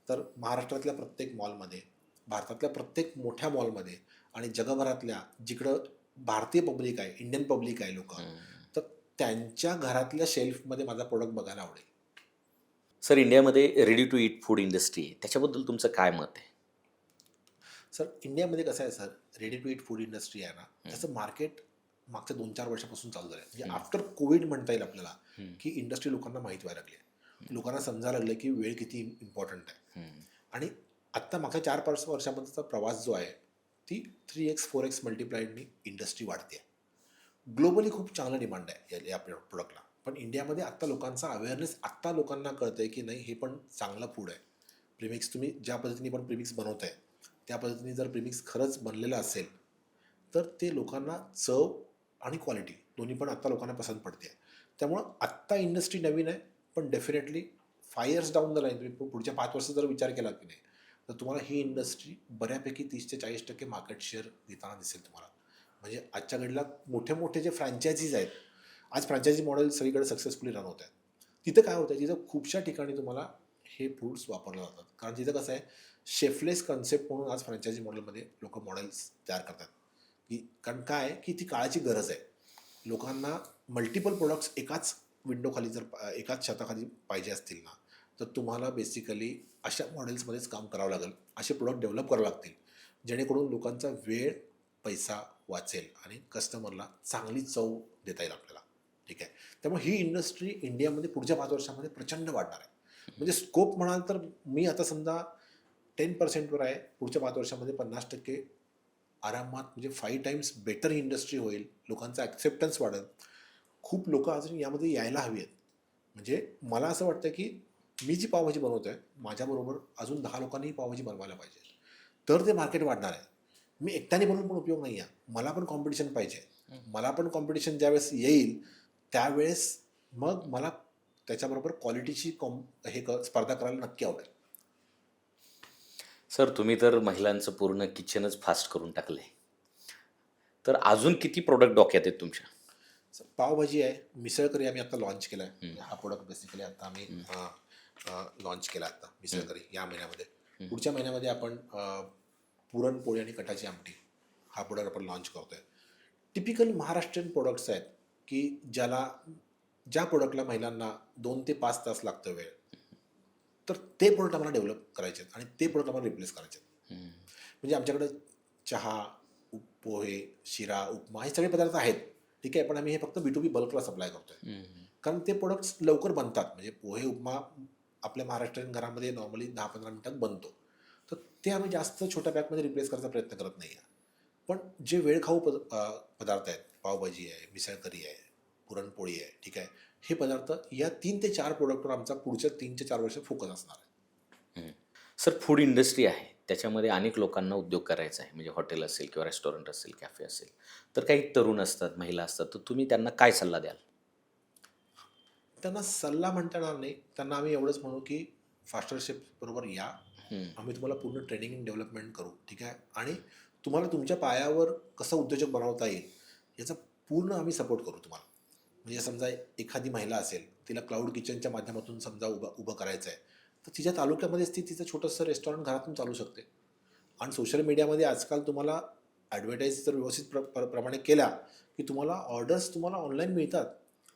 तर महाराष्ट्रातल्या प्रत्येक मॉलमध्ये, भारतातल्या प्रत्येक मोठ्या मॉलमध्ये आणि जगभरातल्या जिकडं भारतीय पब्लिक आहे, इंडियन पब्लिक आहे लोक, तर त्यांच्या घरातल्या शेल्फमध्ये माझा प्रोडक्ट बघायला आवडेल. सर, इंडियामध्ये ready to eat food industry आहे, त्याच्याबद्दल तुमचं काय मत आहे? सर, इंडियामध्ये कसं आहे sir, ready to eat food industry आहे ना, त्याचं मार्केट मागच्या 2-4 वर्षापासून चालू झालं आहे. म्हणजे आफ्टर कोविड म्हणता येईल आपल्याला, की इंडस्ट्री लोकांना माहीत व्हायला लागली आहे. लोकांना समजायला लागलं की वेळ किती इम्पॉर्टंट आहे. आणि आत्ता मागच्या 4-5 वर्षामध्येचा प्रवास जो आहे, ती 3x 4x मल्टिप्लाइडनी इंडस्ट्री वाढते आहे. ग्लोबली खूप चांगला डिमांड आहे या प्रोडक्टला. पण इंडियामध्ये आत्ता लोकांचा अवेअरनेस, आत्ता लोकांना कळतं आहे की नाही, हे पण चांगलं फूड आहे. प्रीमिक्स तुम्ही ज्या पद्धतीने पण प्रीमिक्स बनवत आहे, त्या पद्धतीने जर प्रीमिक्स खरंच बनलेलं असेल तर ते लोकांना चव आणि क्वालिटी दोन्ही पण आत्ता लोकांना पसंत पडते आहे. त्यामुळं आत्ता इंडस्ट्री नवीन आहे, पण definitely 5 years down the line, तुम्ही पुढच्या 5 वर्षात जर विचार केला की नाही, तर तुम्हाला ही इंडस्ट्री बऱ्यापैकी 30 ते 40% मार्केट शेअर घेताना दिसेल तुम्हाला. म्हणजे आजच्या घडीला मोठे जे फ्रँचायझीज आहेत, आज फ्रँचायझी मॉडेल सगळीकडे सक्सेसफुली रन होत आहेत. तिथं काय होतं, तिथं खूपशा ठिकाणी तुम्हाला हे फूड्स वापरले जातात. कारण तिथं कसं आहे, शेफलेस कन्सेप्ट म्हणून आज फ्रँचायझी मॉडेलमध्ये लोक मॉडेल्स तयार करतात. कारण काय आहे की ती काळाची गरज आहे. लोकांना मल्टिपल प्रोडक्ट्स एकाच विंडोखाली, जर एकाच छताखाली पाहिजे असतील ना, तर तर तुम्हाला बेसिकली अशा मॉडेल्समध्येच काम करावं लागेल, असे प्रोडक्ट डेव्हलप करावे लागतील जेणेकरून लोकांचा वेळ पैसा वाचेल आणि कस्टमरला चांगली चव देता येईल आपल्याला. ठीक आहे. त्यामुळे ही इंडस्ट्री इंडियामध्ये पुढच्या 5 वर्षामध्ये प्रचंड वाढणार आहे. म्हणजे स्कोप म्हणाल तर मी आता समजा 10% वर आहे, पुढच्या 5 वर्षामध्ये 50% आरामात, म्हणजे 5 टाइम्स बेटर ही इंडस्ट्री होईल, लोकांचा ॲक्सेप्टन्स वाढेल, खूप लोक अजून यामध्ये यायला हवी आहेत. म्हणजे मला असं वाटतं की मी जी पावभाजी बनवतोय माझ्याबरोबर अजून 10 लोकांनी पावभाजी बनवायला पाहिजे, तर ते मार्केट वाढणार आहे. मी एकट्याने बनवून पण उपयोग नाही आहे, मला पण कॉम्पिटिशन पाहिजे. मला पण कॉम्पिटिशन ज्यावेळेस येईल त्यावेळेस मग मला त्याच्याबरोबर क्वालिटीची स्पर्धा करायला नक्की आवडेल. सर, तुम्ही तर महिलांचं पूर्ण किचनच फास्ट करून टाकलं आहे. तर अजून किती प्रोडक्ट डोक्यात आहेत तुमच्या? पावभाजी आहे, मिसळ करी आम्ही आता लॉन्च केला आहे. हा प्रोडक्ट बेसिकली आता आम्ही लॉन्च केला आता मिसळ करी या महिन्यामध्ये. पुढच्या महिन्यामध्ये आपण पुरणपोळी आणि कटाची आमटी हा प्रोडक्ट आपण लॉन्च करतोय. टिपिकल महाराष्ट्रीयन प्रोडक्ट्स आहेत की ज्या प्रोडक्टला महिलांना 2 ते 5 तास लागतं वेळ, तर ते प्रोडक्ट आम्हाला डेव्हलप करायचे आहेत आणि ते प्रोडक्ट आम्हाला रिप्लेस करायचे आहेत. म्हणजे आमच्याकडे चहा, पोहे, शिरा, उपमा हे सगळे पदार्थ आहेत. ठीक आहे. पण आम्ही हे फक्त B2B बल्कला सप्लाय करतोय, कारण ते प्रोडक्ट्स लवकर बनतात. म्हणजे पोहे, उपमा आपल्या महाराष्ट्रीयन घरामध्ये नॉर्मली 10-15 मिनिटात बनतो, तर ते आम्ही जास्त छोट्या पॅकमध्ये रिप्लेस करायचा प्रयत्न करत नाही आहे. पण जे वेळखाऊ पदार्थ आहेत, पावभाजी आहे, मिसळ करी आहे, पुरणपोळी आहे, ठीक आहे, हे पदार्थ या 3 ते 4 प्रोडक्टवर आमचा पुढच्या 3 ते 4 वर्ष फोकस असणार आहे. सर, फूड इंडस्ट्री आहे, त्याच्यामध्ये अनेक लोकांना उद्योग करायचा आहे. म्हणजे हॉटेल असेल किंवा रेस्टॉरंट असेल, कॅफे असेल. तर काही तरुण असतात, महिला असतात, तर तुम्ही त्यांना काय सल्ला द्याल? त्यांना सल्ला म्हणता येणार नाही, त्यांना आम्ही एवढंच म्हणू की फास्टर शेफ बरोबर या, आम्ही तुम्हाला पूर्ण ट्रेनिंग अँड डेव्हलपमेंट करू. ठीक आहे. आणि तुम्हाला तुमच्या पायावर कसं उद्योजक बनवता येईल याचा पूर्ण आम्ही सपोर्ट करू तुम्हाला. म्हणजे समजा एखादी महिला असेल, तिला क्लाउड किचनच्या माध्यमातून समजा उभं करायचं आहे, तर तिच्या तालुक्यामध्येच ती तिचं छोटंसं रेस्टॉरंट घरातून चालू शकते. आणि सोशल मीडियामध्ये आजकाल तुम्हाला ॲडव्हर्टाईज जर व्यवस्थित प्रमाणे केल्या की तुम्हाला ऑर्डर्स तुम्हाला ऑनलाईन मिळतात.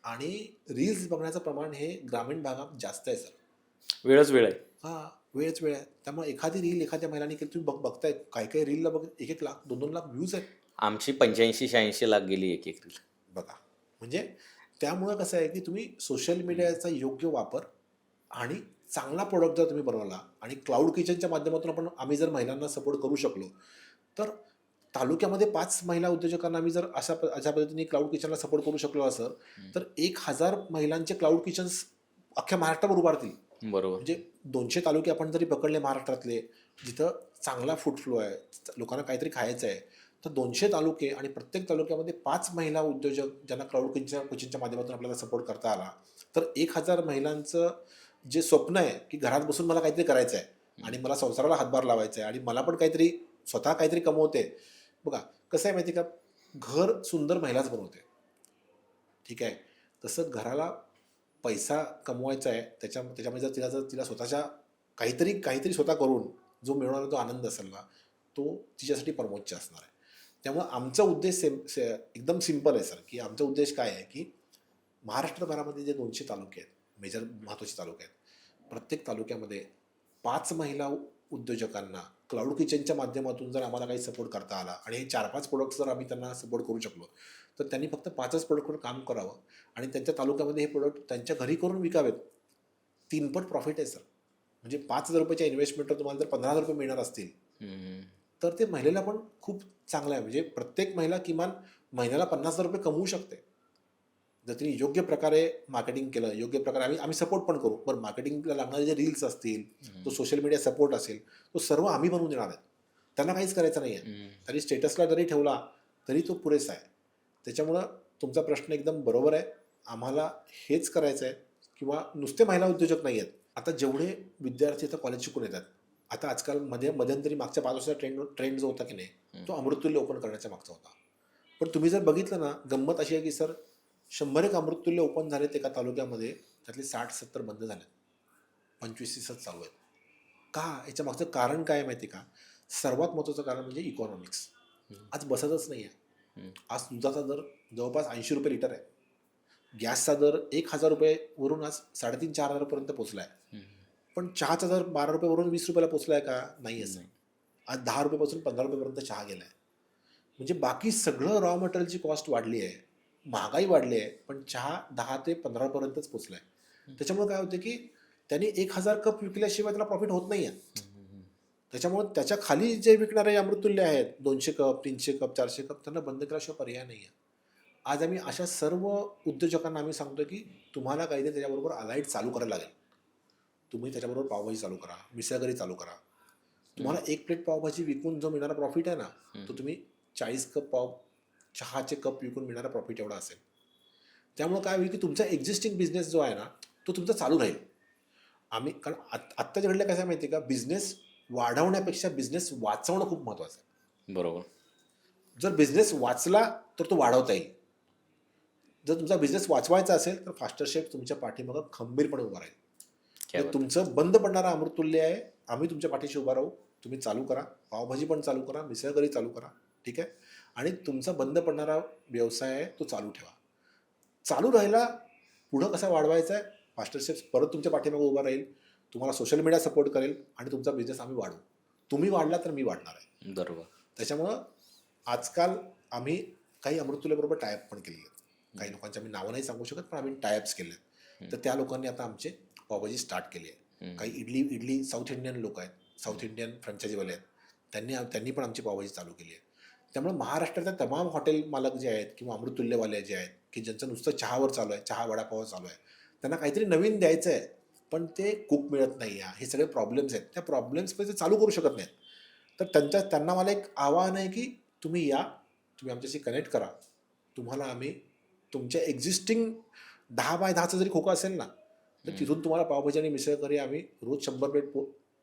आणि रील्स बघण्याचं प्रमाण हे ग्रामीण भागात जास्त आहे सर. वेळच वेळ आहे. हां, वेळच वेळ आहे. त्यामुळे एखादी रील एखाद्या महिलांनी केली, तुम्ही बघताय काही काही रीलला 1-1 लाख 2-2 लाख व्ह्यूज आहेत. आमची 85-86 लाख गेली एक एक रील. बघा, म्हणजे त्यामुळं कसं आहे की तुम्ही सोशल मीडियाचा योग्य वापर आणि चांगला प्रोडक्ट जर तुम्ही बनवला आणि क्लाउड किचनच्या माध्यमातून आम्ही जर महिलांना सपोर्ट करू शकलो, तर तालुक्यामध्ये 5 महिला उद्योजकांना आम्ही जर अशा पद्धतीने क्लाउड किचनला सपोर्ट करू शकलो असं, तर 1000 महिलांचे क्लाउड किचन्स अख्ख्या महाराष्ट्रावर उभारतील. बरोबर. म्हणजे 200 तालुके आपण जरी पकडले महाराष्ट्रातले, जिथं चांगला फूड फ्लो आहे, लोकांना काहीतरी खायचं आहे, तर 200 तालुके आणि प्रत्येक तालुक्यामध्ये 5 महिला उद्योजक ज्यांना क्लाउड किचनच्या माध्यमातून आपल्याला सपोर्ट करता आला, तर 1000 महिलांचं जे स्वप्न आहे की घरात बसून मला काहीतरी करायचं आहे आणि मला संसाराला हातभार लावायचा आहे आणि मला पण काहीतरी स्वतः काहीतरी कमवते. बघा कसं आहे माहिती का, घर सुंदर महिलाच बनवते. ठीक आहे. तसं घराला पैसा कमवायचा आहे, त्याच्यामध्ये तिला स्वतःच्या काहीतरी स्वतः करून जो मिळवणारा जो आनंद असेल ना, तो तिच्यासाठी परमोच्च असणार आहे. त्यामुळे आमचा उद्देश एकदम सिम्पल आहे सर, की आमचा उद्देश काय आहे की महाराष्ट्रभरामध्ये जे 200 तालुके आहेत, मेजर महत्त्वाचे तालुके आहेत, प्रत्येक तालुक्यामध्ये 5 महिला उद्योजकांना क्लाउड किचनच्या माध्यमातून जर आम्हाला काही सपोर्ट करता आला आणि हे 4-5 प्रोडक्ट्स जर आम्ही त्यांना सपोर्ट करू शकलो, तर त्यांनी फक्त 5च प्रोडक्टवर काम करावं आणि त्यांच्या तालुक्यामध्ये हे प्रोडक्ट त्यांच्या घरी करून विकावेत. 3 पट प्रॉफिट आहे सर. म्हणजे 5,000 रुपयाच्या इन्व्हेस्टमेंटवर तुम्हाला जर 15,000 रुपये मिळणार असतील, तर ते महिलेला पण खूप चांगलं आहे. म्हणजे प्रत्येक महिला किमान महिन्याला 50,000 रुपये कमवू शकते. जर तिने योग्य प्रकारे मार्केटिंग केलं, योग्य प्रकारे आम्ही सपोर्ट पण करू. पण मार्केटिंगला लागणारे जे रील्स असतील, तो सोशल मीडिया सपोर्ट असेल, तो सर्व आम्ही बनवून देणार आहेत. त्यांना काहीच करायचं नाही आहे. तरी स्टेटसला जरी ठेवला तरी तो पुरेसा आहे. त्याच्यामुळं तुमचा प्रश्न एकदम बरोबर आहे. आम्हाला हेच करायचं आहे किंवा नुसते महिला उद्योजक नाही आहेत. आता जेवढे विद्यार्थी आता कॉलेज शिकून येतात, आता आजकाल मध्यंतरी मागच्या 5 वर्षाचा ट्रेंड जो होता की नाही, तो अमृततुल्य ओपन करण्याच्या मागचा होता. पण तुम्ही जर बघितलं ना, गंमत अशी आहे की सर 100 अमृततुल्य ओपन झालेत एका तालुक्यामध्ये, त्यातले 60-70 बंद झालेत, 25-30च चालू आहेत. का? याच्या मागचं कारण काय आहे माहिती का? सर्वात महत्त्वाचं कारण म्हणजे इकॉनॉमिक्स. आज बसतच नाही आहे. आज दुधाचा दर जवळपास 80 रुपये लिटर आहे. गॅसचा दर 1,000 रुपयेवरून आज 3,500-4,000 पर्यंत पोहोचला आहे. पण चहाचा दर 12 रुपयावरून 20 रुपयाला पोचलाय का? नाही असं. नाही. आज 10 रुपयापासून 15 रुपयापर्यंत चहा गेलाय. म्हणजे बाकी सगळं रॉ मटेरियलची कॉस्ट वाढली आहे, महागाई वाढली आहे, पण चहा 10 ते 15 पर्यंतच पोचलाय. त्याच्यामुळे काय होतं की त्यांनी 1000 कप विकल्याशिवाय त्याला प्रॉफिट होत नाही आहे. त्याच्यामुळे त्याच्या खाली जे विकणारे अमृततुल्य आहेत 200 कप 300 कप 400 कप त्यांना बंद केल्याशिवाय पर्याय नाही आहे. आज आम्ही अशा सर्व उद्योजकांना आम्ही सांगतो की तुम्हाला काहीतरी त्याच्याबरोबर अलाइड चालू करायला लागेल. तुम्ही त्याच्याबरोबर पावभाजी चालू करा, मिसळकरी चालू करा. तुम्हाला एक प्लेट पावभाजी विकून जो मिळणारा प्रॉफिट आहे ना, तो तुम्ही 40 कप चहाचे कप विकून मिळणारा प्रॉफिट एवढा असेल. त्यामुळे काय होईल की तुमचा एक्झिस्टिंग बिझनेस जो आहे ना तो तुमचा चालू राहील. कारण आत्ताच्या घडलं कसं आहे माहिती आहे का, बिझनेस वाढवण्यापेक्षा बिझनेस वाचवणं खूप महत्त्वाचं आहे. बरोबर. जर बिझनेस वाचला तर तो वाढवता येईल. जर तुमचा बिझनेस वाचवायचा असेल तर फास्टर शेफ तुमच्या पाठीमागं खंबीरपणे उभा राहील. क्या जर बात. तुमचं बंद पडणारा अमृततुल्य आहे, आम्ही तुमच्या पाठीशी उभा राहू. तुम्ही चालू करा, पावभाजी पण चालू करा, मिसळकरी चालू करा, ठीक आहे. आणि तुमचा बंद पडणारा व्यवसाय आहे तो चालू ठेवा. चालू राहिला, पुढं कसा वाढवायचा आहे, फास्टर शेफ परत तुमच्या पाठीमागे उभा राहील, तुम्हाला सोशल मीडिया सपोर्ट करेल आणि तुमचा बिझनेस आम्ही वाढवू. तुम्ही वाढला तर मी वाढणार आहे. बरोबर. त्याच्यामुळं आजकाल आम्ही काही अमृततुल्यबरोबर टायअप पण केलेले आहेत. काही लोकांची आम्ही नावं नाही सांगू शकत, पण आम्ही टायअप्स केले आहेत. तर त्या लोकांनी आता आमचे पावभाजी स्टार्ट केली आहे. काही इडली साऊथ इंडियन लोक आहेत, साऊथ इंडियन फ्रँचायझीवाले आहेत, त्यांनी पण आमची पावभाजी चालू केली आहे. त्यामुळे महाराष्ट्रातल्या तमाम हॉटेल मालक जे आहेत किंवा अमृततुल्यवाले जे आहेत की ज्यांचं नुसतं चहावर चालू आहे, चहा वडापाव चालू आहे, त्यांना काहीतरी नवीन द्यायचं आहे पण ते कुक मिळत नाही आहे, हे सगळे प्रॉब्लेम्स आहेत. त्या प्रॉब्लेम्समध्ये ते चालू करू शकत नाहीत. तर त्यांना मला एक आव्हान आहे की तुम्ही या, तुम्ही आमच्याशी कनेक्ट करा. तुम्हाला आम्ही तुमच्या एक्झिस्टिंग 10 बाय 10चा जरी खोका असेल ना, तर तिथून तुम्हाला पावभाजी आणि मिसळकरी आम्ही रोज 100 प्लेट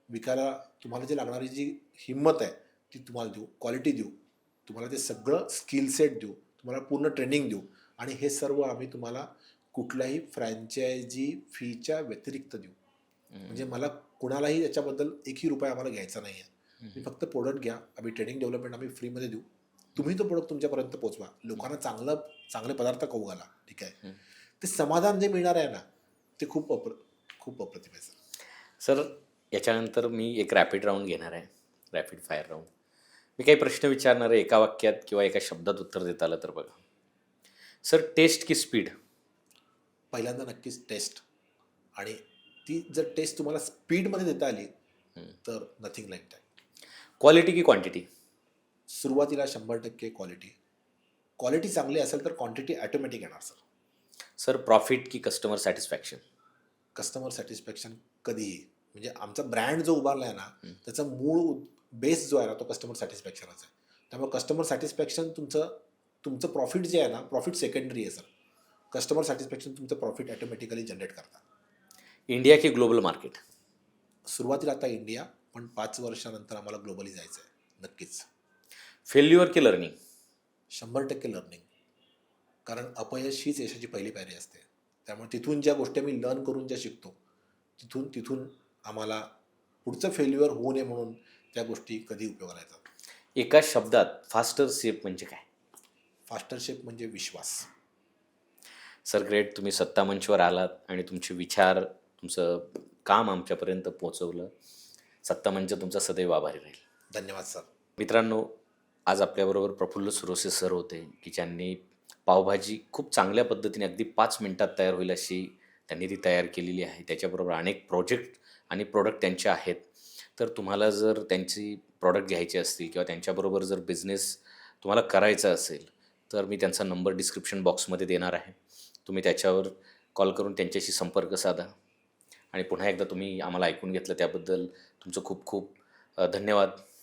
विकायला तुम्हाला जी लागणारी जी हिंमत आहे ती तुम्हाला देऊ, क्वालिटी देऊ, तुम्हाला ते सगळं स्किल सेट देऊ, तुम्हाला पूर्ण ट्रेनिंग देऊ आणि हे सर्व आम्ही तुम्हाला कुठल्याही फ्रँचायझी फीच्या व्यतिरिक्त देऊ. म्हणजे मला कुणालाही याच्याबद्दल एकही रुपया आम्हाला घ्यायचा नाही आहे. मी फक्त प्रोडक्ट घ्या, आम्ही ट्रेनिंग डेव्हलपमेंट आम्ही फ्रीमध्ये देऊ, तुम्ही तो प्रोडक्ट तुमच्यापर्यंत पोहोचवा, लोकांना चांगले पदार्थ खाऊ घाला, ठीक आहे. ते समाधान जे मिळणार आहे ना ते खूप अप्रतिम आहे सर. याच्यानंतर मी एक रॅपिड राऊंड घेणार आहे, रॅपिड फायर राऊंड. मी काही प्रश्न विचारणार आहे, एका वाक्यात किंवा एका शब्दात उत्तर देता आलं तर बघा. सर, टेस्ट की स्पीड? पहिल्यांदा नक्कीच टेस्ट. आणि ती जर टेस्ट तुम्हाला स्पीडमध्ये देता आली तर नथिंग लाईक दॅट. क्वालिटी की क्वांटिटी? सुरुवातीला 100% क्वालिटी चांगली असेल तर क्वांटिटी ॲटोमॅटिक येणार सर. सर, प्रॉफिट की कस्टमर सॅटिस्फॅक्शन? कस्टमर सॅटिस्फॅक्शन कधीही. म्हणजे आमचा ब्रँड जो उभारला आहे ना त्याचा मूळ बेस जो आहे ना तो कस्टमर सॅटिस्फॅक्शनच आहे. त्यामुळे कस्टमर सॅटिस्फॅक्शन तुमचं प्रॉफिट जे आहे ना, प्रॉफिट सेकंडरी आहे सर. कस्टमर सॅटिस्फॅक्शन तुमचं प्रॉफिट ॲटोमॅटिकली जनरेट करतात. इंडिया की ग्लोबल मार्केट? सुरुवातीला आता इंडिया, पण 5 वर्षानंतर आम्हाला ग्लोबली जायचं आहे नक्कीच. फेल्युअर की लर्निंग? 100% लर्निंग. कारण अपयश हीच यशाची पहिली पायरी असते. त्यामुळे तिथून ज्या गोष्टी आम्ही लर्न करून ज्या शिकतो तिथून आम्हाला पुढचं फेल्युअर होऊ नये म्हणून त्या गोष्टी कधी उपयोगाला येतात. एका शब्दात फास्टर शेफ म्हणजे काय? फास्टर शेफ म्हणजे विश्वास. Sir, great. तुम्ही सत्ता मंचवर आलात आणि तुमचे विचार, तुमचं काम आमच्यापर्यंत पोहोचवलं. सत्ता मंच तुमचा सदैव आभारी राहील. धन्यवाद सर. मित्रांनो, आज आपल्याबरोबर प्रफुल्ल सुरोसे सर होते की ज्यांनी पावभाजी खूप चांगल्या पद्धतीने अगदी 5 मिनिटात तयार होईल अशी त्यांनी ती तयार केलेली आहे. त्याच्याबरोबर अनेक प्रोजेक्ट आणि प्रोडक्ट त्यांचे आहेत. तर तुम्हाला जर त्यांची प्रॉडक्ट घ्यायची असतील किंवा त्यांच्याबरोबर जर बिझनेस तुम्हाला करायचा असेल तर मी त्यांचा नंबर डिस्क्रिप्शन बॉक्समध्ये देणार आहे. तुम्ही त्याच्यावर कॉल करून त्यांच्याशी संपर्क साधा. आणि पुन्हा एकदा तुम्ही आम्हाला ऐकून घेतलं त्याबद्दल तुमचं खूप खूप धन्यवाद.